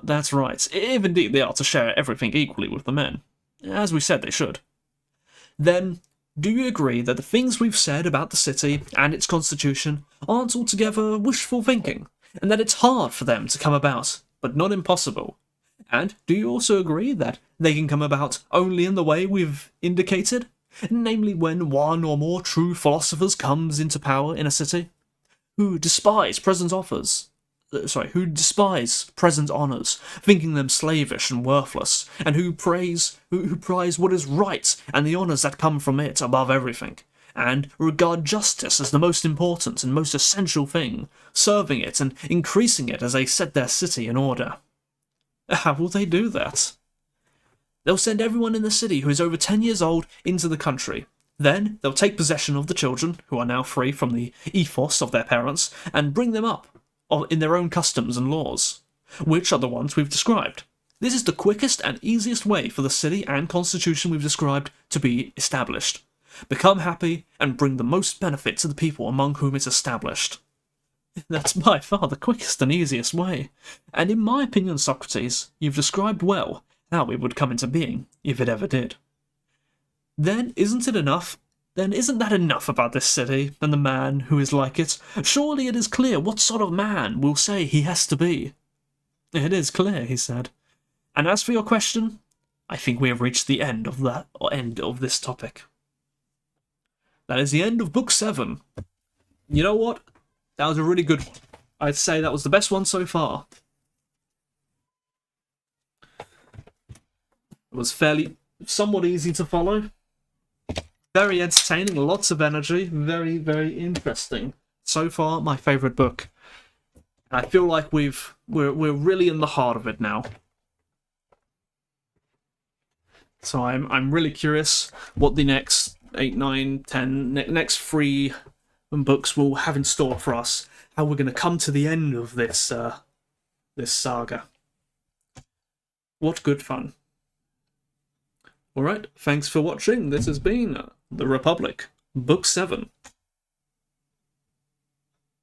That's right, if indeed they are to share everything equally with the men, as we said they should. Then, do you agree that the things we've said about the city and its constitution aren't altogether wishful thinking, and that it's hard for them to come about, but not impossible? And do you also agree that they can come about only in the way we've indicated, namely when one or more true philosophers comes into power in a city? who despise present offers. Who despise present honours, thinking them slavish and worthless, and who prize what is right and the honours that come from it above everything, and regard justice as the most important and most essential thing, serving it and increasing it as they set their city in order. How will they do that? They'll send everyone in the city who is over 10 years old into the country. Then they'll take possession of the children, who are now free from the ethos of their parents, and bring them up in their own customs and laws, which are the ones we've described. This is the quickest and easiest way for the city and constitution we've described to be established. Become happy and bring the most benefit to the people among whom it's established. That's by far the quickest and easiest way. And in my opinion, Socrates, you've described well how it would come into being, if it ever did. Then isn't that enough about this city and the man who is like it? Surely it is clear what sort of man we'll say he has to be. It is clear, he said. And as for your question, I think we have reached the end of this topic. That is the end of Book 7. You know what? That was a really good one. I'd say that was the best one so far. It was somewhat easy to follow. Very entertaining, lots of energy, very, very interesting. So far, my favourite book. I feel like we're really in the heart of it now. So I'm really curious what the next 8, 9, 10, next 3 books will have in store for us. How we're going to come to the end of this saga. What good fun. Alright, thanks for watching. This has been The Republic, Book 7.